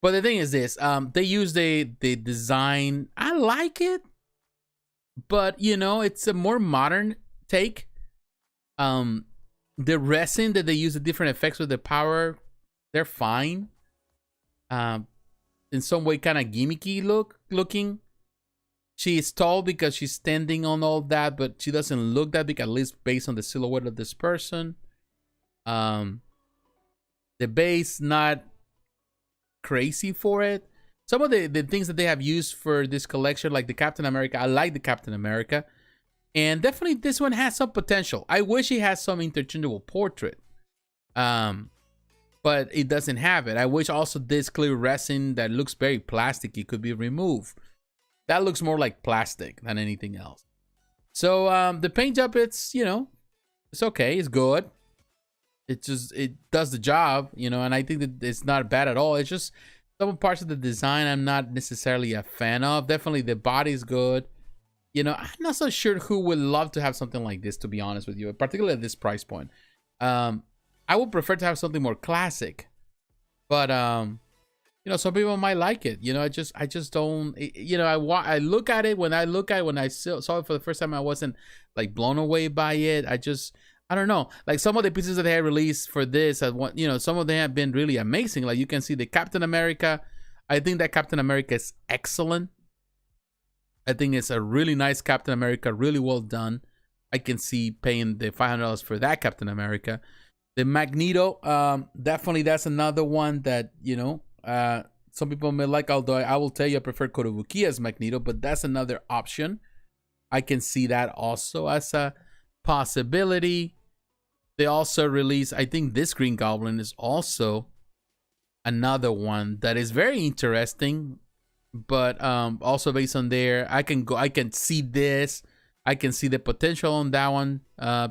But the thing is this: they use the design. I like it, but you know, it's a more modern take. The resin that they use, the different effects with the power, they're fine. In some way, kind of gimmicky looking. She is tall because she's standing on all that, but she doesn't look that big, at least based on the silhouette of this person. The base, not crazy for it. Some of the things that they have used for this collection, like the Captain America, I like the Captain America. And definitely this one has some potential. I wish he has some interchangeable portrait. But it doesn't have it. I wish also this clear resin that looks very plasticky could be removed. That looks more like plastic than anything else. So the paint job, it's, you know, it's okay. It's good. It does the job, you know, and I think that it's not bad at all. It's just some parts of the design I'm not necessarily a fan of. Definitely the body's good. You know, I'm not so sure who would love to have something like this, to be honest with you, particularly at this price point. I would prefer to have something more classic. But you know, some people might like it. You know, I just don't. You know, I look at it when I saw it for the first time. I wasn't like blown away by it. I don't know. Like some of the pieces that they had released for this, you know, some of them have been really amazing. Like you can see the Captain America. I think that Captain America is excellent. I think it's a really nice Captain America, really well done. I can see paying the $500 for that Captain America. The Magneto, definitely that's another one that, you know. Some people may like, although I will tell you I prefer Kotobuki as Magneto, but that's another option. I can see that also as a possibility. They also release, I think this Green Goblin is also another one that is very interesting, but also based on there, I can see this. I can see the potential on that one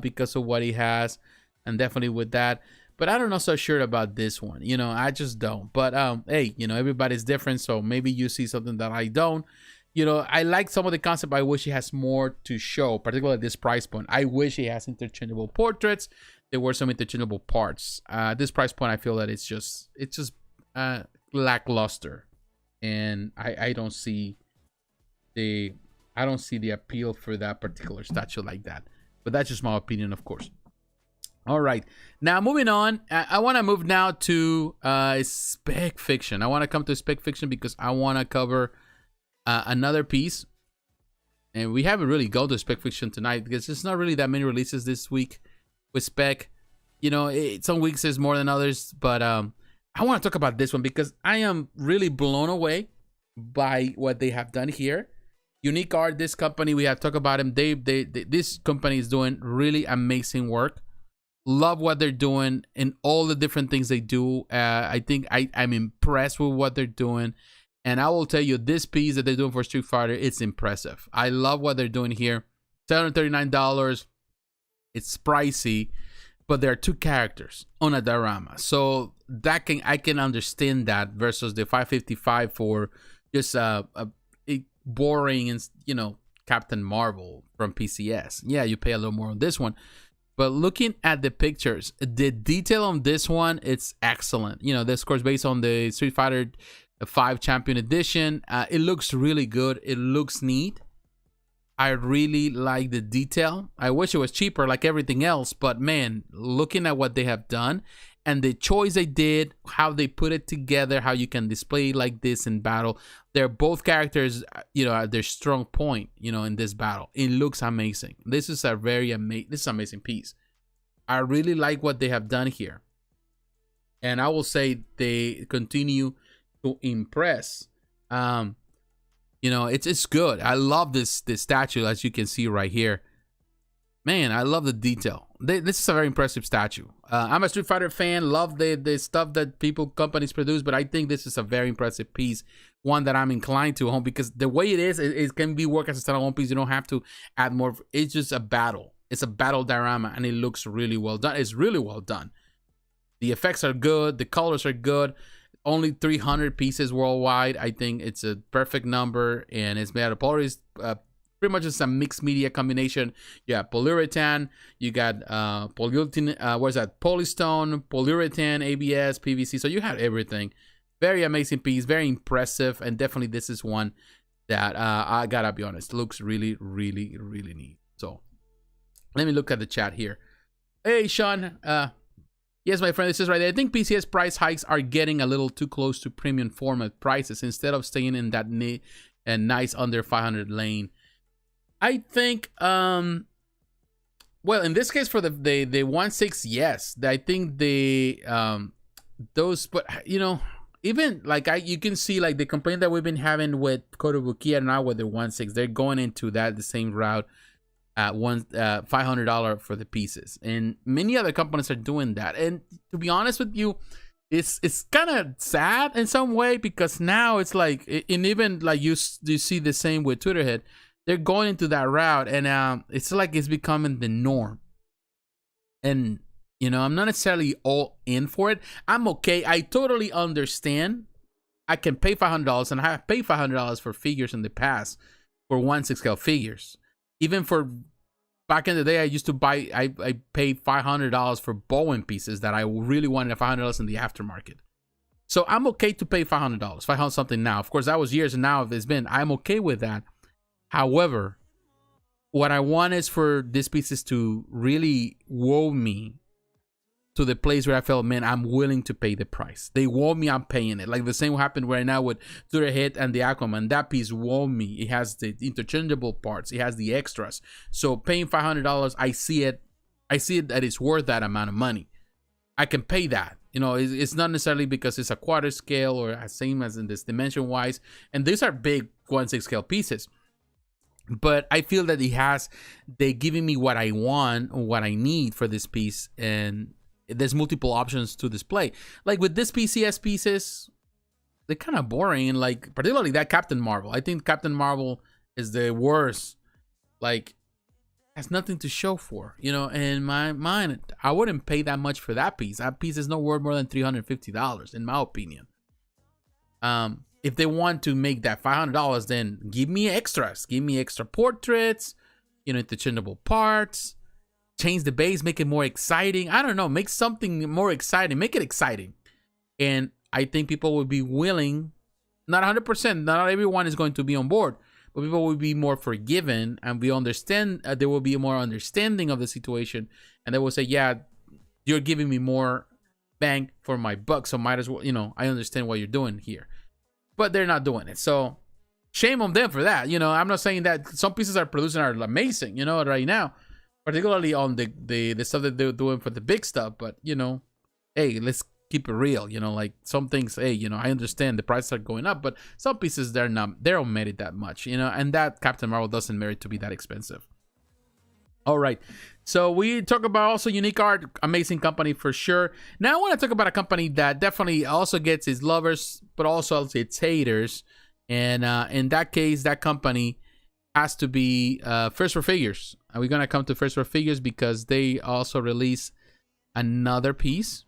because of what he has, and definitely with that. But I don't know so sure about this one. You know, I just don't. But hey, you know, everybody's different. So maybe you see something that I don't. You know, I like some of the concept. I wish he has more to show, particularly at this price point. I wish he has interchangeable portraits. There were some interchangeable parts. At this price point, I feel that it's just lackluster. And I don't see the appeal for that particular statue like that. But that's just my opinion, of course. All right, now moving on. I want to move now to spec fiction. I want to come to spec fiction because I want to cover another piece, and we haven't really gone to spec fiction tonight because there's not really that many releases this week with spec. You know, some weeks is more than others, but I want to talk about this one because I am really blown away by what they have done here. Unique Art, this company, we have talked about them. This company is doing really amazing work. Love what they're doing and all the different things they do. I think I'm impressed with what they're doing. And I will tell you, this piece that they're doing for Street Fighter, it's impressive. I love what they're doing here. $739. It's pricey, but there are two characters on a diorama. So that I can understand that versus the $555 for just a boring and, you know, Captain Marvel from PCS. Yeah, you pay a little more on this one. But looking at the pictures, the detail on this one, it's excellent. You know, this, of course, based on the Street Fighter 5 Champion Edition. It looks really good. It looks neat. I really like the detail. I wish it was cheaper like everything else. But, man, looking at what they have done and the choice they did, how they put it together, how you can display like this in battle. They're both characters, you know, at their strong point, you know, in this battle. It looks amazing. This is a amazing piece. I really like what they have done here. And I will say they continue to impress. You know, it's good. I love this statue, as you can see right here. Man, I love the detail. This is a very impressive statue. I'm a Street Fighter fan. Love the stuff that companies produce, but I think this is a very impressive piece. One that I'm inclined to own because the way it is, it can be work as a standalone piece. You don't have to add more. It's just a battle. It's a battle diorama, and it looks really well done. It's really well done. The effects are good. The colors are good. Only 300 pieces worldwide. I think it's a perfect number, and it's made out of pretty much it's a mixed media combination. You have polyurethane, you got polyurethane, what is that? Polystone, polyurethane, ABS, PVC. So you have everything. Very amazing piece, very impressive, and definitely this is one that I gotta be honest, looks really, really, really neat. So let me look at the chat here. Hey, Sean. Yes, my friend, this is right. I think PCS price hikes are getting a little too close to premium format prices instead of staying in that nice under 500 lane. I think, well, in this case for the 1.6, yes. I think those, but you know, even like you can see like the complaint that we've been having with Kotobukiya now with the 1.6, they're going into the same route at $500 for the pieces, and many other companies are doing that. And to be honest with you, it's kind of sad in some way, because now it's like, and even like you see the same with Twitterhead, they're going into that route, and it's like it's becoming the norm. And you know, I'm not necessarily all in for it. I'm okay. I totally understand. I can pay $500, and I have paid $500 for figures in the past for 1/6 scale figures. Even for back in the day, I used to buy, I paid $500 for Bowen pieces that I really wanted at $500 in the aftermarket. So I'm okay to pay $500, 500 something now. Of course, that was years, and now it's been, I'm okay with that. However, what I want is for these pieces to really wow me to the place where I felt, man, I'm willing to pay the price. They won me, I'm paying it. Like the same happened right now with Head and the Aquaman. That piece won me. It has the interchangeable parts. It has the extras. So paying $500, I see it that it's worth that amount of money. I can pay that. You know, it's not necessarily because it's a quarter scale or same as in this dimension wise. And these are big 1/6 scale pieces. But I feel that they're giving me what I want or what I need for this piece, and there's multiple options to display. Like with this PCS pieces, they're kind of boring. Like particularly that Captain Marvel. I think Captain Marvel is the worst. Like, has nothing to show for, you know. In my mind, I wouldn't pay that much for that piece. That piece is not worth more than $350, in my opinion. If they want to make that $500, then give me extras. Give me extra portraits, you know, interchangeable parts. Change the base, make it more exciting. I don't know, make something more exciting. Make it exciting. And I think people will be willing, not 100%, not everyone is going to be on board, but people will be more forgiving, and we understand, there will be more understanding of the situation, and they will say, yeah, you're giving me more bang for my buck, so might as well, you know, I understand what you're doing here. But they're not doing it, so shame on them for that. You know, I'm not saying that some pieces are producing are amazing, you know, right now, particularly on the stuff that they're doing for the big stuff. But you know, hey, let's keep it real. You know, like some things, hey, you know, I understand the prices are going up, but some pieces they don't merit that much, you know, and that Captain Marvel doesn't merit to be that expensive. All right, so we talk about also Unique Art, amazing company for sure. Now I want to talk about a company that definitely also gets its lovers, but also its haters. And in that case, that company has to be First for Figures. And we're gonna come to First for Figures because they also release another piece.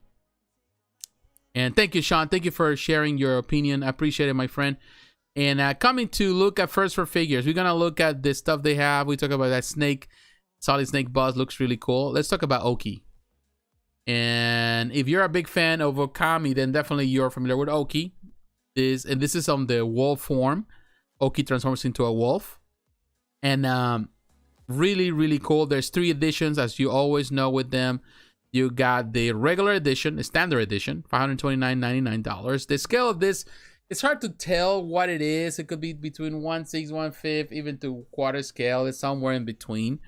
And thank you, Sean. Thank you for sharing your opinion. I appreciate it, my friend. And coming to look at First for Figures, we're gonna look at the stuff they have. We talk about that snake. Solid Snake Buzz looks really cool. Let's talk about Oki. And if you're a big fan of Okami, then definitely you're familiar with Oki. This is on the wolf form. Oki transforms into a wolf. And really, really cool. There's 3 editions, as you always know with them. You got the regular edition, the standard edition, $529.99. The scale of this, it's hard to tell what it is. It could be between 1/6, 1/5, even to quarter scale. It's somewhere in between.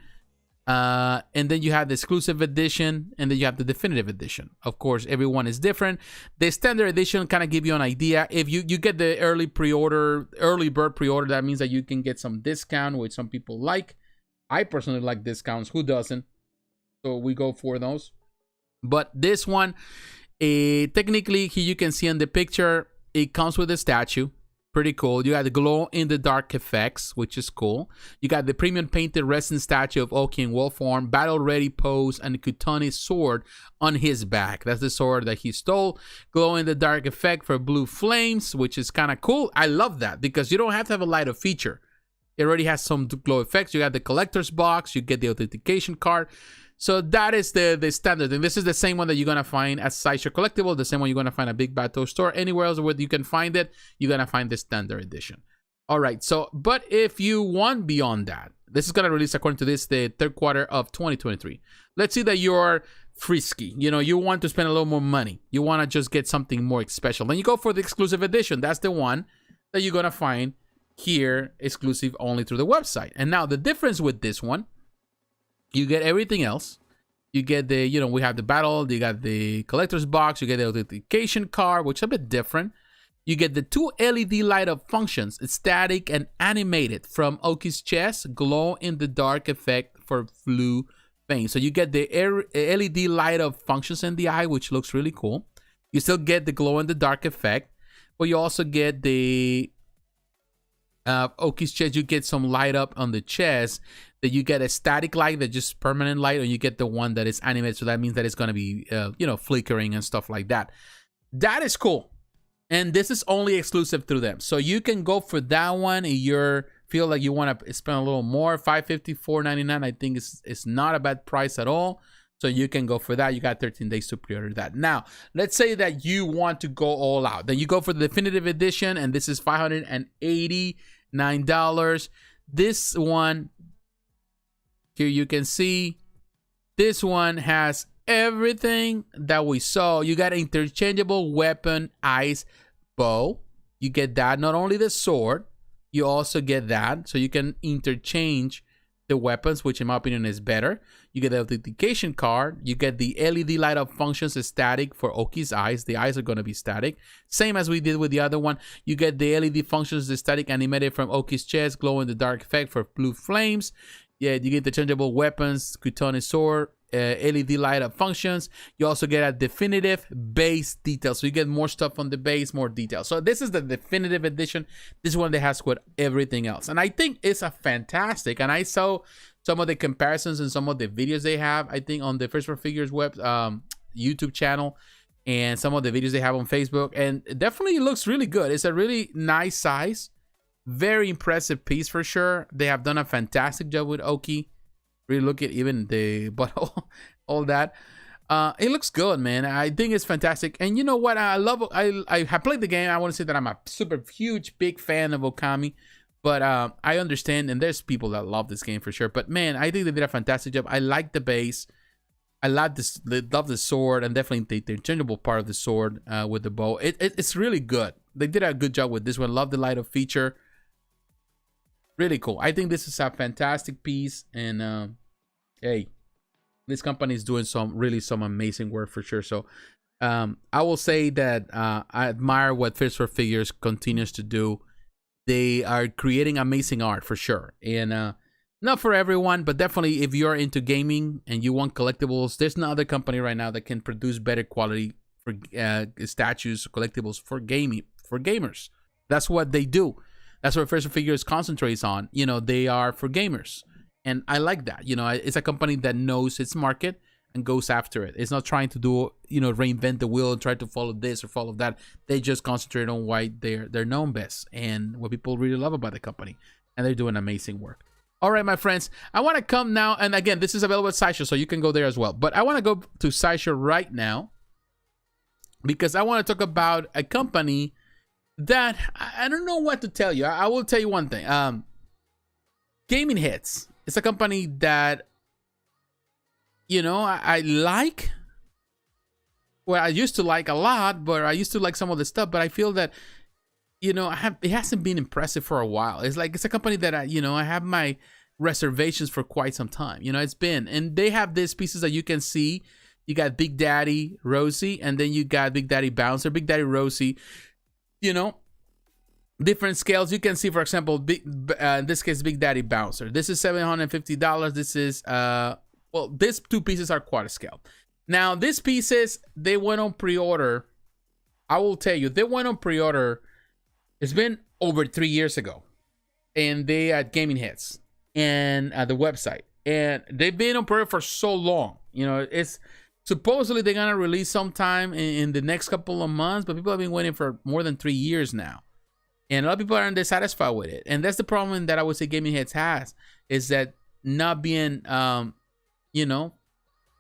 And then you have the exclusive edition, and then you have the definitive edition. Of course, everyone is different. The standard edition kind of give you an idea. If you get the early bird pre-order, that means that you can get some discount, which some people like. I personally like discounts. Who doesn't? So we go for those. But this one, technically, here you can see in the picture, it comes with a statue. Pretty cool. You got the glow in the dark effects, which is cool. You got the premium painted resin statue of Oki in wolf form, battle ready pose, and Kutani's sword on his back. That's the sword that he stole. Glow in the dark effect for blue flames, which is kind of cool. I love that because you don't have to have a light of feature. It already has some glow effects. You got the collector's box. You get the authentication card. So that is the standard. And this is the same one that you're going to find at Sideshow Collectible. The same one you're going to find at Big Bad Toy Store. Anywhere else where you can find it, you're going to find the standard edition. All right. So, but if you want beyond that, this is going to release, according to this, the third quarter of 2023. Let's see that you're frisky. You know, you want to spend a little more money. You want to just get something more special. Then you go for the exclusive edition. That's the one that you're going to find here, exclusive only through the website. And now the difference with this one, you get everything else. You get the, you know, we have the battle, you got the collector's box, you get the authentication card, which is a bit different. You get the 2 LED light up functions, static and animated, from Oki's chest, glow in the dark effect for FURYU fame. So you get the LED light up functions in the eye, which looks really cool. You still get the glow in the dark effect, but you also get the Oki's chest. You get some light up on the chest. That you get a static light, that just permanent light, or you get the one that is animated. So that means that it's going to be, you know, flickering and stuff like that. That is cool. And this is only exclusive through them. So you can go for that one if you feel like you want to spend a little more. $5.50, $4.99, I think it's not a bad price at all. So you can go for that. You got 13 days to pre-order that. Now, let's say that you want to go all out. Then you go for the definitive edition, and this is $589. This one, here you can see, this one has everything that we saw. You got interchangeable weapon, ice, bow. You get that. Not only the sword, you also get that. So you can interchange the weapons, which in my opinion is better. You get the authentication card. You get the LED light up functions, static for Oki's eyes. The eyes are going to be static. Same as we did with the other one. You get the LED functions, the static animated from Oki's chest, glow in the dark effect for blue flames. Yeah, you get the changeable weapons, Kutone sword, LED light up functions. You also get a definitive base detail. So you get more stuff on the base, more details. So this is the definitive edition. This one that has with everything else. And I think it's a fantastic. And I saw some of the comparisons and some of the videos they have, I think, on the First for Figures web YouTube channel, and some of the videos they have on Facebook. And it definitely looks really good. It's a really nice size. Very impressive piece for sure. They have done a fantastic job with Oki. Really look at even the butthole, all that. It looks good, man. I think it's fantastic. And you know what? I have played the game. I want to say that I'm a super huge, big fan of Okami. But I understand, and there's people that love this game for sure. But man, I think they did a fantastic job. I like the base. I love this. Love the sword, and definitely the interchangeable part of the sword with the bow. It's really good. They did a good job with this one. Love the light up feature. Really cool. I think this is a fantastic piece, and hey, this company is doing some amazing work for sure. So I will say that I admire what First for Figures continues to do. They are creating amazing art for sure, and not for everyone, but definitely if you're into gaming and you want collectibles, there's no other company right now that can produce better quality for statues, collectibles for gamers. That's what they do. That's what First Figures concentrates on. You know, they are for gamers. And I like that. You know, it's a company that knows its market and goes after it. It's not trying to do, you know, reinvent the wheel and try to follow this or follow that. They just concentrate on why they're known best and what people really love about the company. And they're doing amazing work. All right, my friends, I want to come now. And again, this is available at Sideshow, so you can go there as well. But I want to go to Sideshow right now because I want to talk about a company that I don't know what to tell you. I will tell you one thing. Gaming Hits. It's a company that, you know, I like. Well, I used to like a lot, but I used to like some of the stuff. But I feel that, you know, it hasn't been impressive for a while. It's like it's a company that I have my reservations for quite some time. You know, it's been, and they have these pieces that you can see. You got Big Daddy Rosie, and then you got Big Daddy Bouncer, Big Daddy Rosie. You know, different scales. You can see, for example, in this case, Big Daddy Bouncer. This is $750. This is well, these two pieces are quarter scale. Now, these pieces, they went on pre-order. I will tell you, they went on pre-order. It's been over 3 years ago, and they at Gaming Hits and at the website, and they've been on pre-order for so long. You know, it's supposedly they're gonna release sometime in the next couple of months, but people have been waiting for more than 3 years now. and a lot of people aren't dissatisfied with it. And that's the problem that I would say Gaming Heads has, is that not being, you know,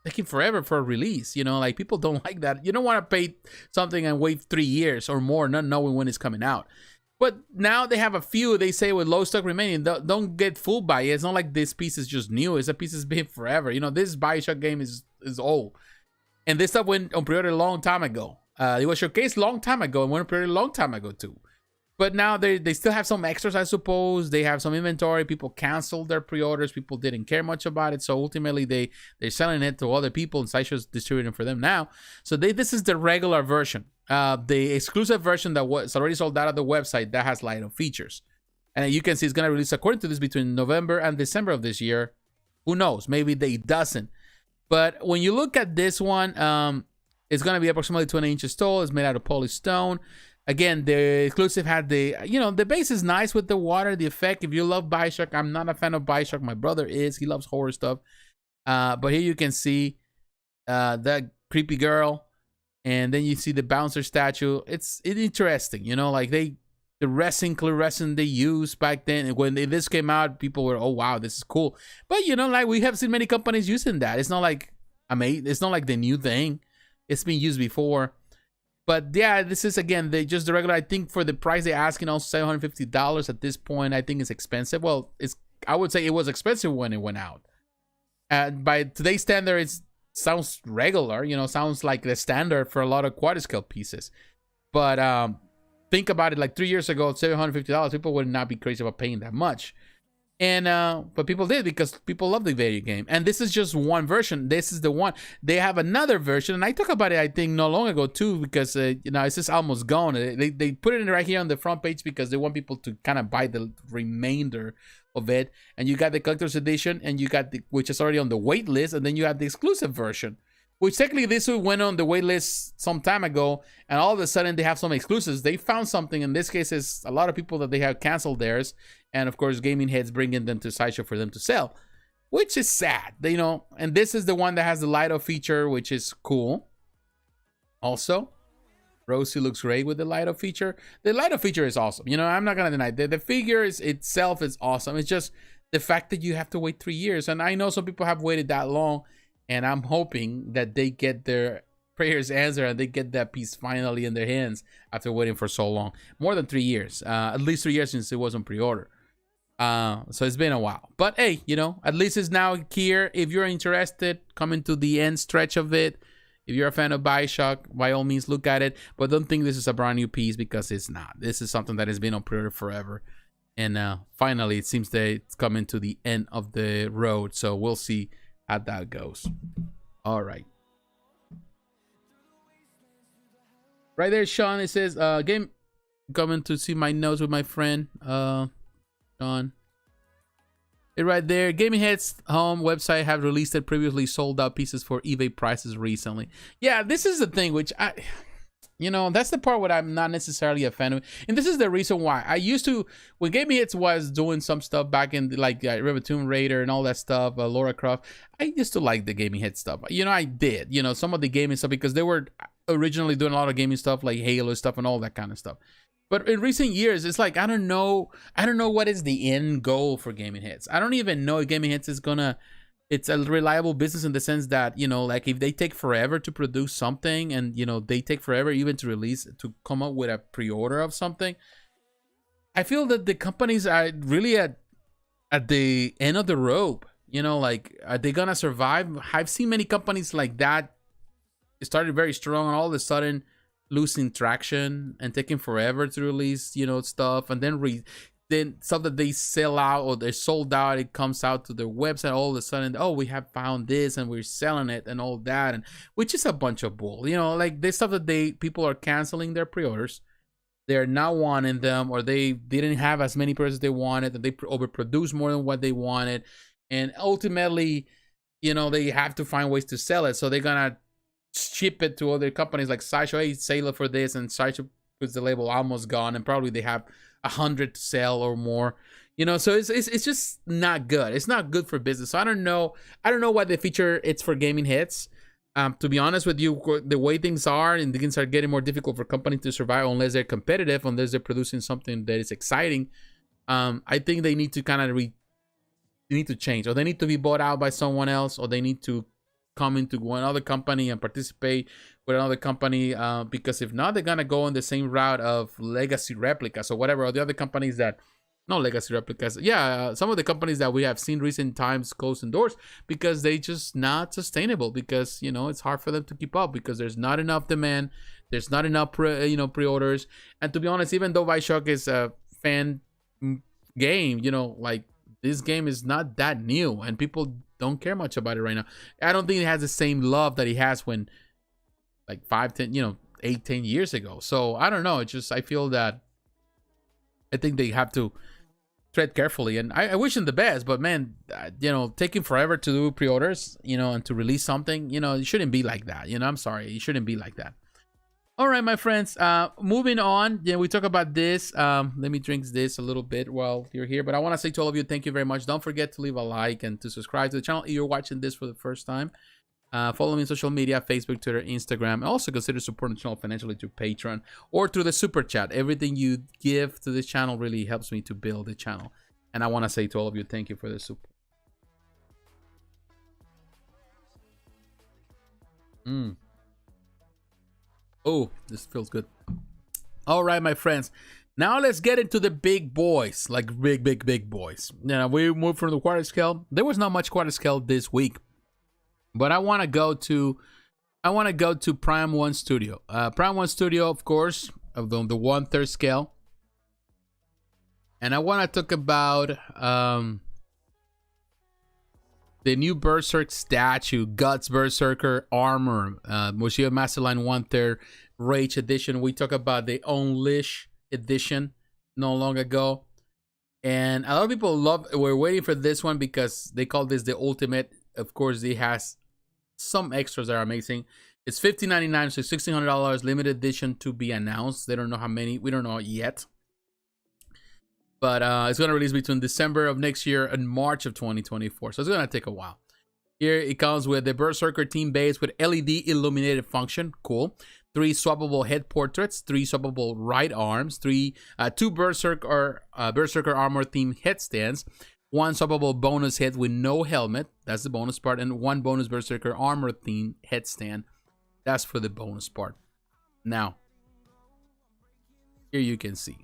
taking forever for a release. You know, like people don't like that. You don't want to pay something and wait 3 years or more, not knowing when it's coming out. But now they have a few, they say, with low stock remaining. Don't get fooled by it. It's not like this piece is just new. It's a piece that's been forever. You know, this Bioshock game is old. And this stuff went on pre-order a long time ago. It was showcased a long time ago and went on pre-order a long time ago too. But now they still have some extras, I suppose. They have some inventory. People canceled their pre-orders. People didn't care much about it. So ultimately, they're selling it to other people, and Sideshow's distributing for them now. So this is the regular version. The exclusive version that was already sold out of the website, that has light of features. And you can see it's going to release, according to this, between November and December of this year. Who knows? Maybe they doesn't. But when you look at this one, it's going to be approximately 20 inches tall. It's made out of polished stone. Again, the exclusive had the, you know, the base is nice with the water, the effect. If you love Bioshock, I'm not a fan of Bioshock. My brother is. He loves horror stuff. But here you can see that creepy girl. And then you see the bouncer statue. It's interesting, you know, like the resin, clear resin they used back then. When this came out, people were, oh, wow, this is cool. But, you know, like we have seen many companies using that. It's not like, it's not like the new thing. It's been used before. But yeah, this is, again, just the regular. I think for the price they're asking, also $750 at this point, I think it's expensive. Well, I would say it was expensive when it went out. By today's standard, it sounds regular, you know, sounds like the standard for a lot of quarter scale pieces. But think about it, like 3 years ago, $750, people would not be crazy about paying that much. And but people did, because people love the video game. And this is just one version. This is the one. They have another version, and I talked about it, I think, not long ago too, because you know, it's just almost gone. They put it in right here on the front page because they want people to kind of buy the remainder of it. And you got the collector's edition, and you got which is already on the wait list, and then you have the exclusive version, which technically this went on the wait list some time ago, and all of a sudden they have some exclusives. They found something. In this case, is a lot of people that they have canceled theirs, and of course, Gaming Heads bringing them to Sideshow for them to sell, which is sad, you know. And this is the one that has the light-up feature, which is cool. Also, Rosie looks great with the light-up feature. The light-up feature is awesome. You know, I'm not gonna deny it. The figure itself is awesome. It's just the fact that you have to wait 3 years, and I know some people have waited that long. And I'm hoping that they get their prayers answered and they get that piece finally in their hands after waiting for so long. More than 3 years. At least 3 years since it was on pre-order. So it's been a while. But hey, you know, at least it's now here. If you're interested, coming to the end stretch of it. If you're a fan of Bioshock, by all means, look at it. But don't think this is a brand new piece, because it's not. This is something that has been on pre-order forever. And finally, it seems that it's coming to the end of the road. So we'll see how that goes. All right. Right there, Sean, it says, game coming to see my notes with my friend, Sean. It right there. Gaming Heads home website have released it previously sold out pieces for eBay prices recently. Yeah, this is the thing, which you know, that's the part where I'm not necessarily a fan of. And this is the reason why. I used to, when Gaming Hits was doing some stuff back in, like River Tomb Raider and all that stuff, Lara Croft, I used to like the Gaming Hits stuff. You know, I did. You know, some of the gaming stuff, because they were originally doing a lot of gaming stuff, like Halo stuff and all that kind of stuff. But in recent years, it's like, I don't know what is the end goal for Gaming Hits. I don't even know if Gaming Hits is gonna... It's a reliable business in the sense that, you know, like if they take forever to produce something, and, you know, they take forever even to release, to come up with a pre-order of something, I feel that the companies are really at the end of the rope. You know, like, are they gonna survive? I've seen many companies like that. It started very strong, and all of a sudden losing traction and taking forever to release, you know, stuff, and then stuff that they sell out or they're sold out, it comes out to their website all of a sudden, oh, we have found this and we're selling it and all that, and which is a bunch of bull. You know, like this stuff that people are canceling their pre-orders, they're not wanting them, or they didn't have as many pre-orders as they wanted, and they overproduce more than what they wanted, and ultimately, you know, they have to find ways to sell it, so they're gonna ship it to other companies like Sideshow. Hey, sell it for this, and Sideshow puts the label almost gone, and probably they have 100 to sell or more, you know. So it's just not good. It's not good for business. So I don't know what the feature it's for Gaming Hits. To be honest with you, the way things are, and things are getting more difficult for companies to survive unless they're competitive, unless they're producing something that is exciting. I think they need to kind of they need to change, or they need to be bought out by someone else, or they need to come into another company and participate with another company. Because if not, they're gonna go on the same route of legacy replicas or whatever, or the other companies that. No legacy replicas. Yeah, some of the companies that we have seen recent times closing doors because they just not sustainable, because it's hard for them to keep up because there's not enough demand, there's not enough pre-orders. And to be honest, even though Bioshock is a fan game, like this game is not that new and people don't care much about it right now. I don't think it has the same love that it has when like 5, 10, 8, 10 years ago. So I don't know. It's just I feel that I think they have to tread carefully, and I wish them the best, but man, taking forever to do pre-orders, and to release something, it shouldn't be like that. I'm sorry, it shouldn't be like that. All right, my friends, moving on. We talk about this. Let me drink this a little bit while you're here, but I want to say to all of you, thank you very much. Don't forget to leave a like and to subscribe to the channel if you're watching this for the first time. Follow me on social media, Facebook, Twitter, Instagram. And also consider supporting the channel financially through Patreon or through the Super Chat. Everything you give to this channel really helps me to build the channel. And I want to say to all of you, thank you for the support. Oh, this feels good. All right, my friends. Now let's get into the big boys, like big boys. We moved from the quarter scale. There was not much quarter scale this week. But I want to go to Prime1 Studio. Prime1 Studio, of course, of the 1/3 scale. And I want to talk about the new Berserk statue, Guts Berserker armor, Moshio Masterline 1/3 Rage edition. We talked about the Unleash edition not long ago. And a lot of people were waiting for this one because they call this the ultimate. Of course, it has some extras that are amazing. It's $15.99, so $1,600, limited edition to be announced. They don't know how many. We don't know yet. But it's going to release between December of next year and March of 2024. So it's going to take a while. Here it comes with the Berserker team base with LED illuminated function. Cool. 3 swappable head portraits, 3 swappable right arms, 2 Berserker armor themed headstands, 1 swappable bonus head with no helmet. That's the bonus part. And 1 bonus Berserker armor themed headstand. That's for the bonus part. Now, here you can see.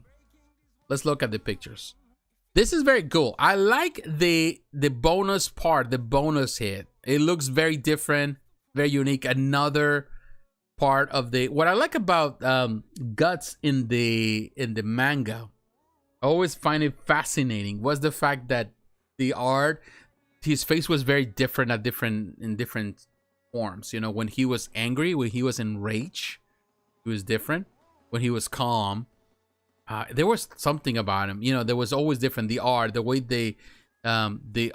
Let's look at the pictures. This is very cool. I like the bonus part, the bonus head. It looks very different, very unique. Another part of the... What I like about Guts in the manga, I always find it fascinating, was the fact that the art, his face was very different in different forms. When he was angry, when he was in rage, he was different. When he was calm, there was something about him. There was always different. The art, the way the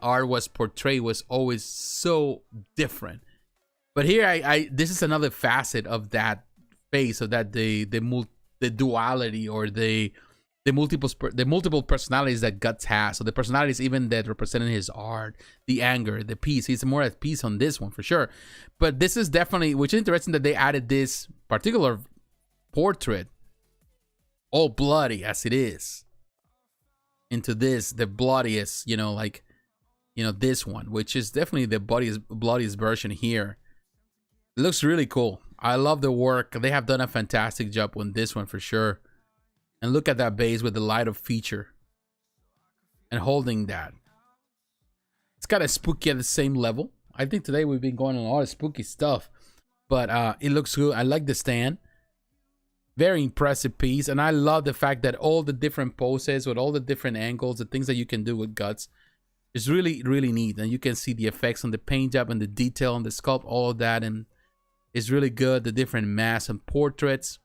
art was portrayed was always so different. But here, this is another facet of that face, of that the duality, or the multiple personalities that Guts has. So the personalities even that representing his art, the anger, the peace. He's more at peace on this one for sure. But this is definitely, which is interesting that they added this particular portrait, all bloody as it is, into this, the bloodiest, this one, which is definitely the bloodiest version here. It looks really cool. I love the work. They have done a fantastic job on this one for sure. And look at that base with the light up feature. And holding that. It's kind of spooky at the same level. I think today we've been going on a lot of spooky stuff. But it looks good. I like the stand. Very impressive piece. And I love the fact that all the different poses with all the different angles, the things that you can do with Guts, is really, really neat. And you can see the effects on the paint job and the detail on the sculpt, all of that. And it's really good. The different masks and portraits.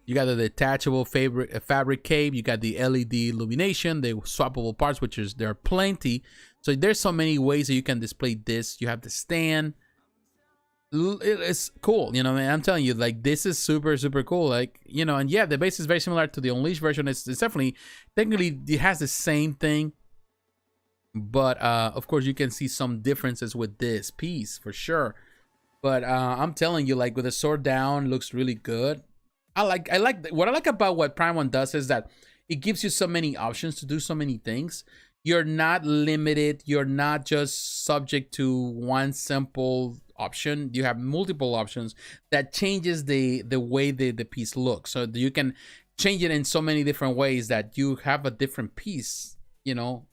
You got the detachable fabric cape. You got the LED illumination, the swappable parts, which is there are plenty. So there's so many ways that you can display this. You have the stand. It's cool, I'm telling you, like, this is super, super cool. Like, and yeah, the base is very similar to the Unleashed version. It's definitely, technically, it has the same thing. But of course, you can see some differences with this piece for sure. But I'm telling you, like with the sword down, looks really good. What I like about what Prime1 does is that it gives you so many options to do so many things. You're not limited. You're not just subject to one simple option. You have multiple options that changes the way the piece looks. So you can change it in so many different ways that you have a different piece, all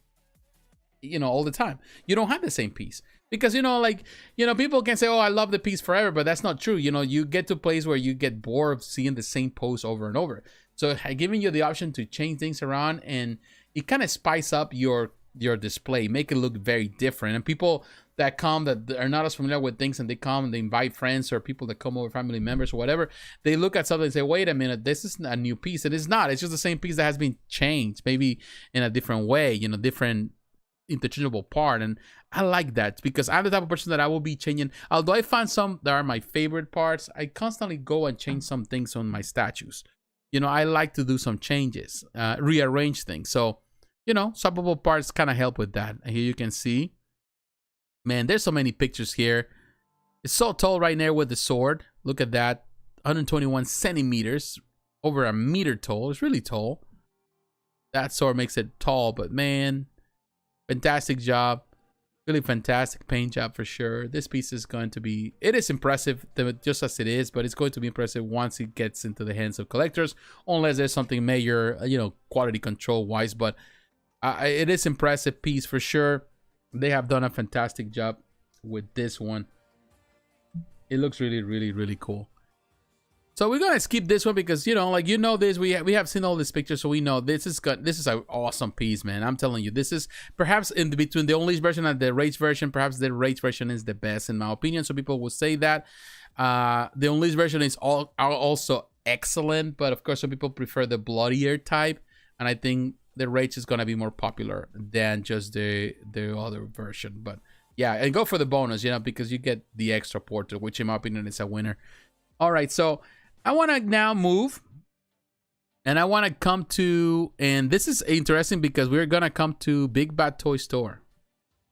the time. You don't have the same piece. Because, people can say, oh, I love the piece forever, but that's not true. You get to a place where you get bored of seeing the same pose over and over. So giving you the option to change things around, and it kind of spice up your display, make it look very different. And people that come that are not as familiar with things, and they come and they invite friends or people that come over, family members or whatever, they look at something and say, wait a minute, this is a new piece. It is not. It's just the same piece that has been changed, maybe in a different way, different interchangeable part. And I like that because I'm the type of person that I will be changing. Although I find some that are my favorite parts, I constantly go and change some things on my statues. I like to do some changes, rearrange things. So, swappable parts kind of help with that. And here you can see, man, there's so many pictures here. It's so tall right there with the sword. Look at that, 121 centimeters, over a meter tall. It's really tall. That sword makes it tall, but man, fantastic job. Really fantastic paint job for sure. This piece is going to be, it is impressive just as it is, but it's going to be impressive once it gets into the hands of collectors, unless there's something major, quality control wise. But it is impressive piece for sure. They have done a fantastic job with this one. It looks really, really, really cool. So we're gonna skip this one because this, we have seen all these pictures, so we know this is an awesome piece, man. I'm telling you, this is perhaps in between the unleashed version and the rage version. Perhaps the rage version is the best in my opinion. So people will say that the unleashed version is also excellent, but of course some people prefer the bloodier type, and I think the rage is gonna be more popular than just the other version. But yeah, and go for the bonus, because you get the extra portrait, which in my opinion is a winner. All right, so I want to now move, and I want to come to, and this is interesting because we're going to come to Big Bad Toy Store.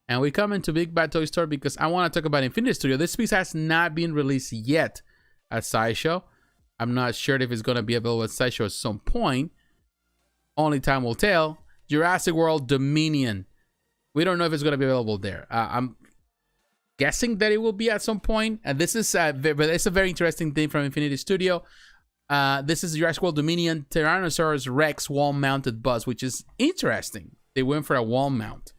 And we come into Big Bad Toy Store because I want to talk about Infinity Studio. This piece has not been released yet at Sideshow. I'm not sure if it's going to be available at Sideshow at some point. Only time will tell. Jurassic World Dominion. We don't know if it's going to be available there. I'm guessing that it will be at some point, and this is but it's a very interesting thing from Infinity Studio. This is Jurassic World Dominion Tyrannosaurus Rex wall-mounted bus, which is interesting. They went for a wall mount,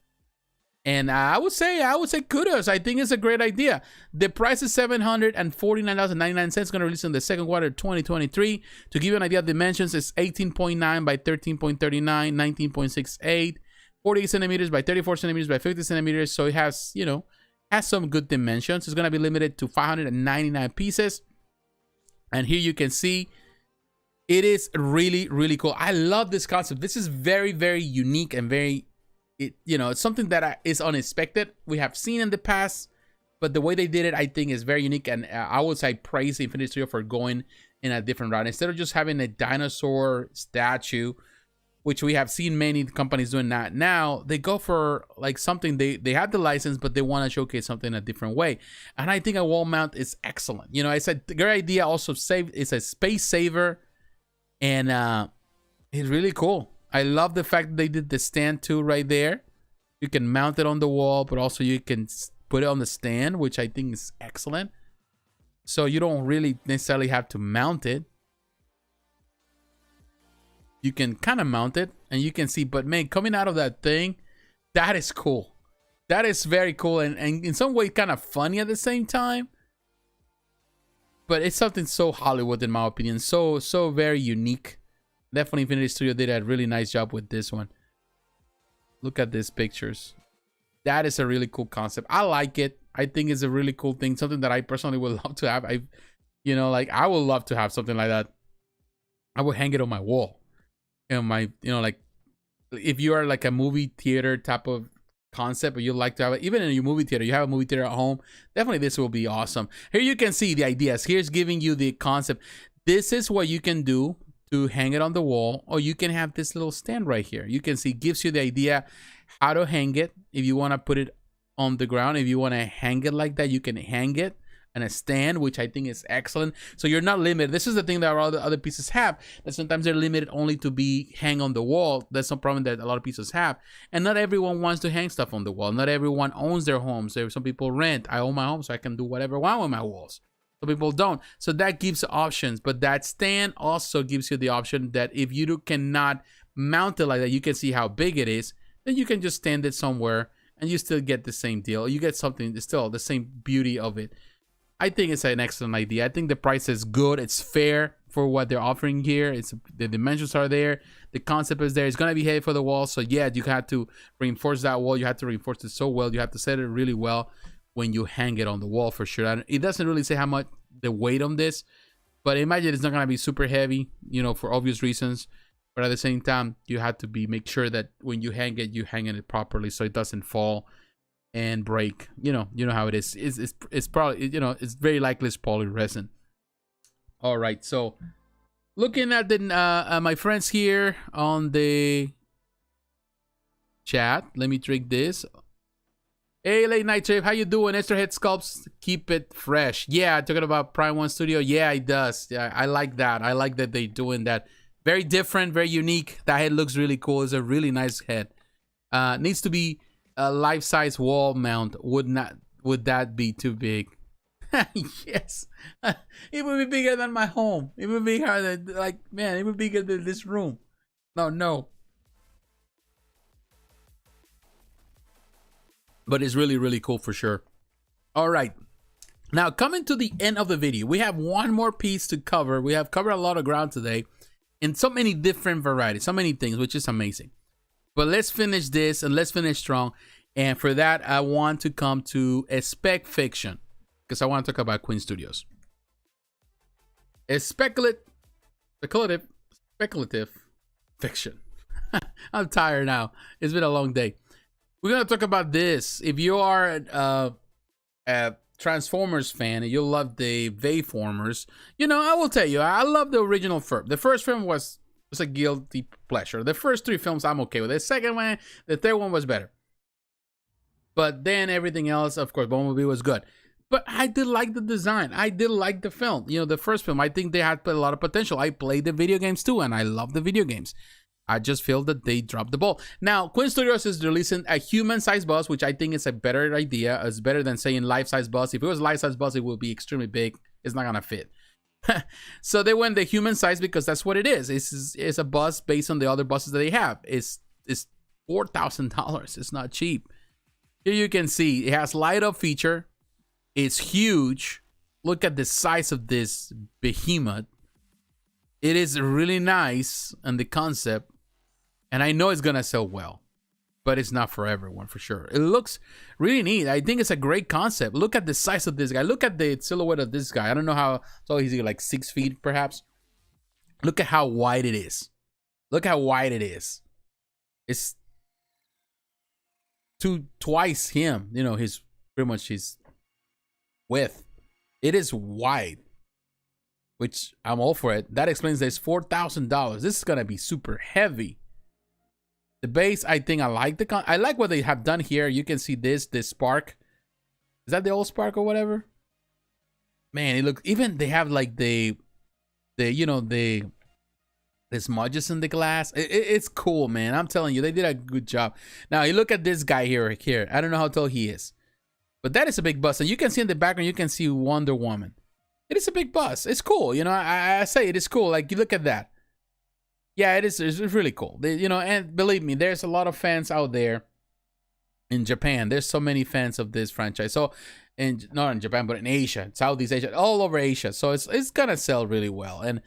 and I would say kudos. I think it's a great idea. The price is $749.99. Going to release in the second quarter of 2023. To give you an idea of dimensions, it's 18.9 by 13.39, 19.68, 48 centimeters by 34 centimeters by 50 centimeters. So it has has some good dimensions. It's going to be limited to 599 pieces. And here you can see it is really, really cool. I love this concept. This is very, very unique and it's something that is unexpected. We have seen in the past, but the way they did it, I think is very unique. And I would say praise Infinity Studio for going in a different route. Instead of just having a dinosaur statue, which we have seen many companies doing that now, they go for like something, they have the license, but they want to showcase something in a different way. And I think a wall mount is excellent. It's a great idea. Also, it's a space saver, and it's really cool. I love the fact that they did the stand too right there. You can mount it on the wall, but also you can put it on the stand, which I think is excellent. So you don't really necessarily have to mount it. You can kind of mount it, and you can see, but man, coming out of that thing, that is cool. That is very cool, and in some way kind of funny at the same time. But it's something so Hollywood, in my opinion, so very unique. Definitely Infinity Studio did a really nice job with this one. Look at these pictures. That is a really cool concept. I like it. I think it's a really cool thing, something that I personally would love to have. I would love to have something like that. I would hang it on my wall. My, like if you are like a movie theater type of concept, or you like to have it, even in your movie theater, you have a movie theater at home, definitely this will be awesome. Here you can see the ideas. Here's giving you the concept. This is what you can do to hang it on the wall, or you can have this little stand right here. You can see, gives you the idea how to hang it. If you want to put it on the ground, if you want to hang it like that, you can hang it and a stand, which I think is excellent. So you're not limited. This is the thing that all the other pieces have, that sometimes they're limited only to be hang on the wall. That's some problem that a lot of pieces have. And not everyone wants to hang stuff on the wall. Not everyone owns their homes. There some people rent. I own my home, so I can do whatever I want with my walls. Some people don't. So that gives options. But that stand also gives you the option that if you cannot mount it like that, you can see how big it is, then you can just stand it somewhere and you still get the same deal. You get something, still the same beauty of it. I think it's an excellent idea. I think the price is good. It's fair for what they're offering here. It's the dimensions are there. The concept is there. It's going to be heavy for the wall. So yeah, you have to reinforce that wall. You have to reinforce it so well. You have to set it really well when you hang it on the wall for sure. It doesn't really say how much the weight on this, but imagine it's not going to be super heavy, you know, for obvious reasons. But at the same time, you have to make sure that when you hang it properly so it doesn't fall and break. You know how it is. It's probably, you know, it's very likely it's polyresin. All right, so looking at the my friends here on the chat, let me drink this. Hey, late night trip, how you doing? Extra head sculpts, keep it fresh. Yeah, talking about Prime1 Studio. Yeah, it does. Yeah, I like that. I like that they're doing that. Very different, very unique. That head looks really cool. It's a really nice head. Needs to be a life-size wall mount. Would that be too big? Yes. It would be bigger than my home. It would be bigger than, like, man, it would be bigger than this room. No. But it's really, really cool for sure. All right. Now, coming to the end of the video, we have one more piece to cover. We have covered a lot of ground today in so many different varieties, so many things, which is amazing. But let's finish this and let's finish strong. And for that, I want to come to a spec fiction because I want to talk about Queen Studios. A speculative fiction. I'm tired now. It's been a long day. We're going to talk about this. If you are a Transformers fan and you love the Bayformers, you know, I will tell you, I love the original film. The first film was a guilty pleasure. The first three films I'm okay with. The second one, the third one was better. But then everything else, of course, Batmobile was good. But I did like the design. I did like the film. You know, the first film, I think they had a lot of potential. I played the video games too, and I love the video games. I just feel that they dropped the ball. Now, Queen Studios is releasing a human-sized bus, which I think is a better idea. It's better than saying life-size bus. If it was life-size bus, it would be extremely big. It's not gonna fit. So they went the human size because that's what it is. It's a bus based on the other buses that they have. It's $4,000. It's not cheap. Here you can see it has light-up feature. It's huge. Look at the size of this behemoth. It is really nice and the concept. And I know it's going to sell well, but it's not for everyone for sure. It looks really neat. I think it's a great concept. Look at the size of this guy. Look at the silhouette of this guy. I don't know how tall he's, like 6 feet perhaps. Look at how wide it is. Look how wide it is. It's twice him, you know, his pretty much his width. It is wide, which I'm all for it. That explains this $4,000. This is going to be super heavy. The base, I think I like I like what they have done here. You can see this spark. Is that the old spark or whatever? Man, it looks, even they have like the smudges in the glass. It's cool, man. I'm telling you, they did a good job. Now you look at this guy here. I don't know how tall he is, but that is a big bus. And you can see in the background, you can see Wonder Woman. It is a big bus. It's cool. You know, I say it is cool. Like, you look at that. Yeah, it is. It's really cool. You know, and believe me, there's a lot of fans out there in Japan. There's so many fans of this franchise. So, not in Japan, but in Asia, Southeast Asia, all over Asia. So it's gonna sell really well. And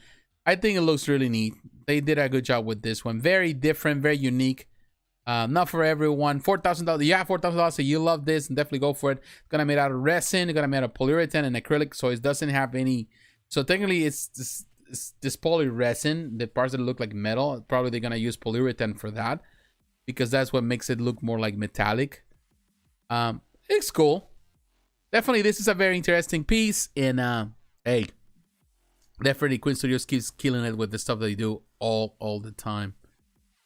I think it looks really neat. They did a good job with this one. Very different, very unique. Not for everyone. $4,000. Yeah, $4,000. So you love this, and definitely go for it. It's gonna be made out of resin. It's gonna be made out of polyurethane and acrylic. So it doesn't have any. So technically, it's this polyresin. The parts that look like metal, probably they're gonna use polyurethane for that, because that's what makes it look more like metallic. It's cool. Definitely, this is a very interesting piece. And hey, definitely Queen Studios keeps killing it with the stuff they do all the time.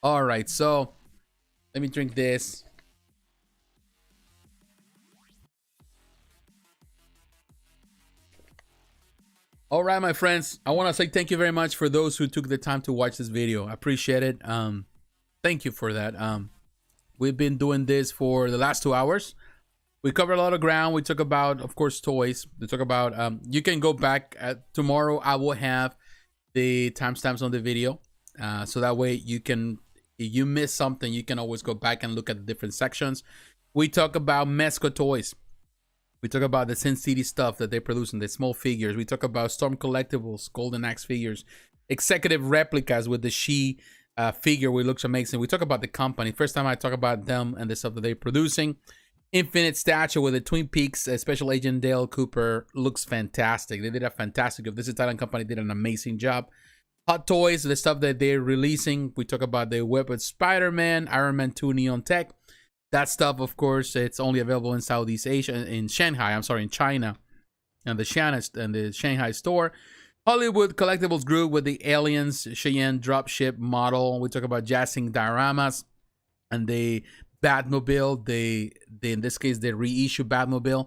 All right, so Let me drink this. All right, my friends, I want to say thank you very much for those who took the time to watch this video. I appreciate it. Thank you for that. We've been doing this for the last 2 hours. We covered a lot of ground. We talk about, of course, toys. We talk about, you can go back tomorrow. I will have the timestamps on the video. So that way you can, if you miss something, you can always go back and look at the different sections. We talk about Mezco toys. We talk about the Sin City stuff that they produce in the small figures. We talk about Storm Collectibles, Golden Axe figures, executive replicas with the Shi figure, which looks amazing. We talk about the company. First time I talk about them and the stuff that they're producing. Infinite statue with the Twin Peaks Special Agent Dale Cooper looks fantastic. They did a fantastic job. This Italian company did an amazing job. Hot Toys, the stuff that they're releasing. We talk about the web with Spider-Man, Iron Man 2 Neon Tech. That stuff, of course, it's only available in Southeast Asia, in Shanghai, I'm sorry, in China, and the Shanghai store. Hollywood Collectibles Group with the Aliens Cheyenne Dropship model. We talk about JazzInc Dioramas and the Batmobile, in this case, the reissue Batmobile.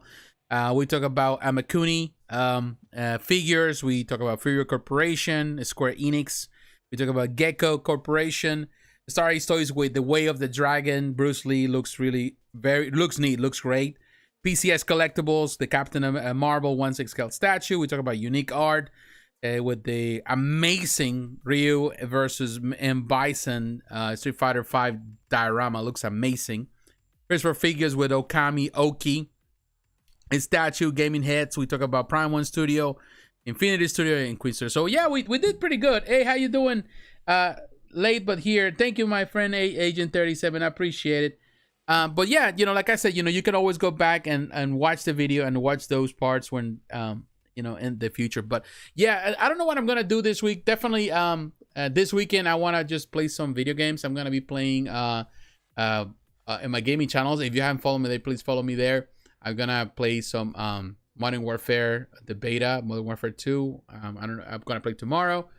We talk about Amakuni figures. We talk about FURYU Corporation, Square Enix. We talk about Gecco Corporation. Star Ace Toys with the Way of the Dragon. Bruce Lee looks neat, looks great. PCS Collectibles, the Captain Marvel 1/6 scale statue. We talk about unique art with the amazing Ryu versus Bison Street Fighter 5 diorama. Looks amazing. Here's for figures with Okami Oki. A statue, gaming heads. We talk about Prime1 Studio, Infinity Studio, and Inquisitor. So yeah, we did pretty good. Hey, how you doing? Late but here. Thank you, my friend Agent 37. I appreciate it. But yeah, like I said, you can always go back and watch the video and watch those parts when in the future. But yeah, I don't know what I'm gonna do this week. Definitely this weekend I want to just play some video games. I'm gonna be playing in my gaming channels. If you haven't followed me there, please follow me there. I'm gonna play some Modern Warfare, the beta, Modern Warfare 2. I don't know. I'm gonna play tomorrow.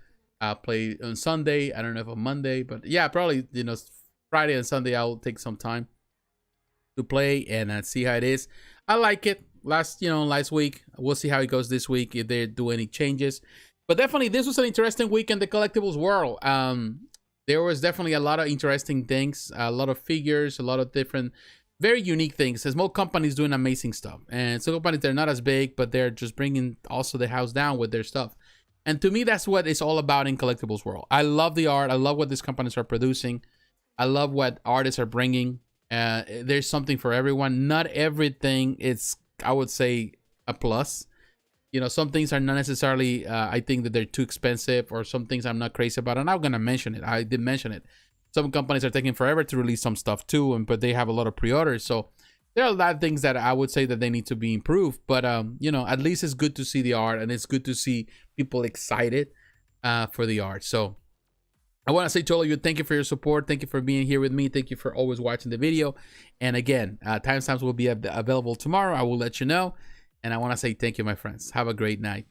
I'll play on Sunday. I don't know if on Monday, but yeah, probably Friday and Sunday I'll take some time to play and see how it is. I like it. Last week, we'll see how it goes this week if they do any changes. But definitely, this was an interesting week in the collectibles world. There was definitely a lot of interesting things, a lot of figures, a lot of different, very unique things. Small companies doing amazing stuff, and some companies they're not as big, but they're just bringing also the house down with their stuff. And to me, that's what it's all about in collectibles world. I love the art. I love what these companies are producing. I love what artists are bringing. There's something for everyone. Not everything is, I would say, a plus. Some things are not necessarily, I think that they're too expensive, or some things I'm not crazy about. And I'm going to mention it. I did mention it. Some companies are taking forever to release some stuff too, but they have a lot of pre-orders. So there are a lot of things that I would say that they need to be improved. But, at least it's good to see the art, and it's good to see people excited for the art. So I want to say to all of you, thank you for your support. Thank you for being here with me. Thank you for always watching the video. And again, timestamps will be available tomorrow. I will let you know. And I want to say thank you, my friends. Have a great night.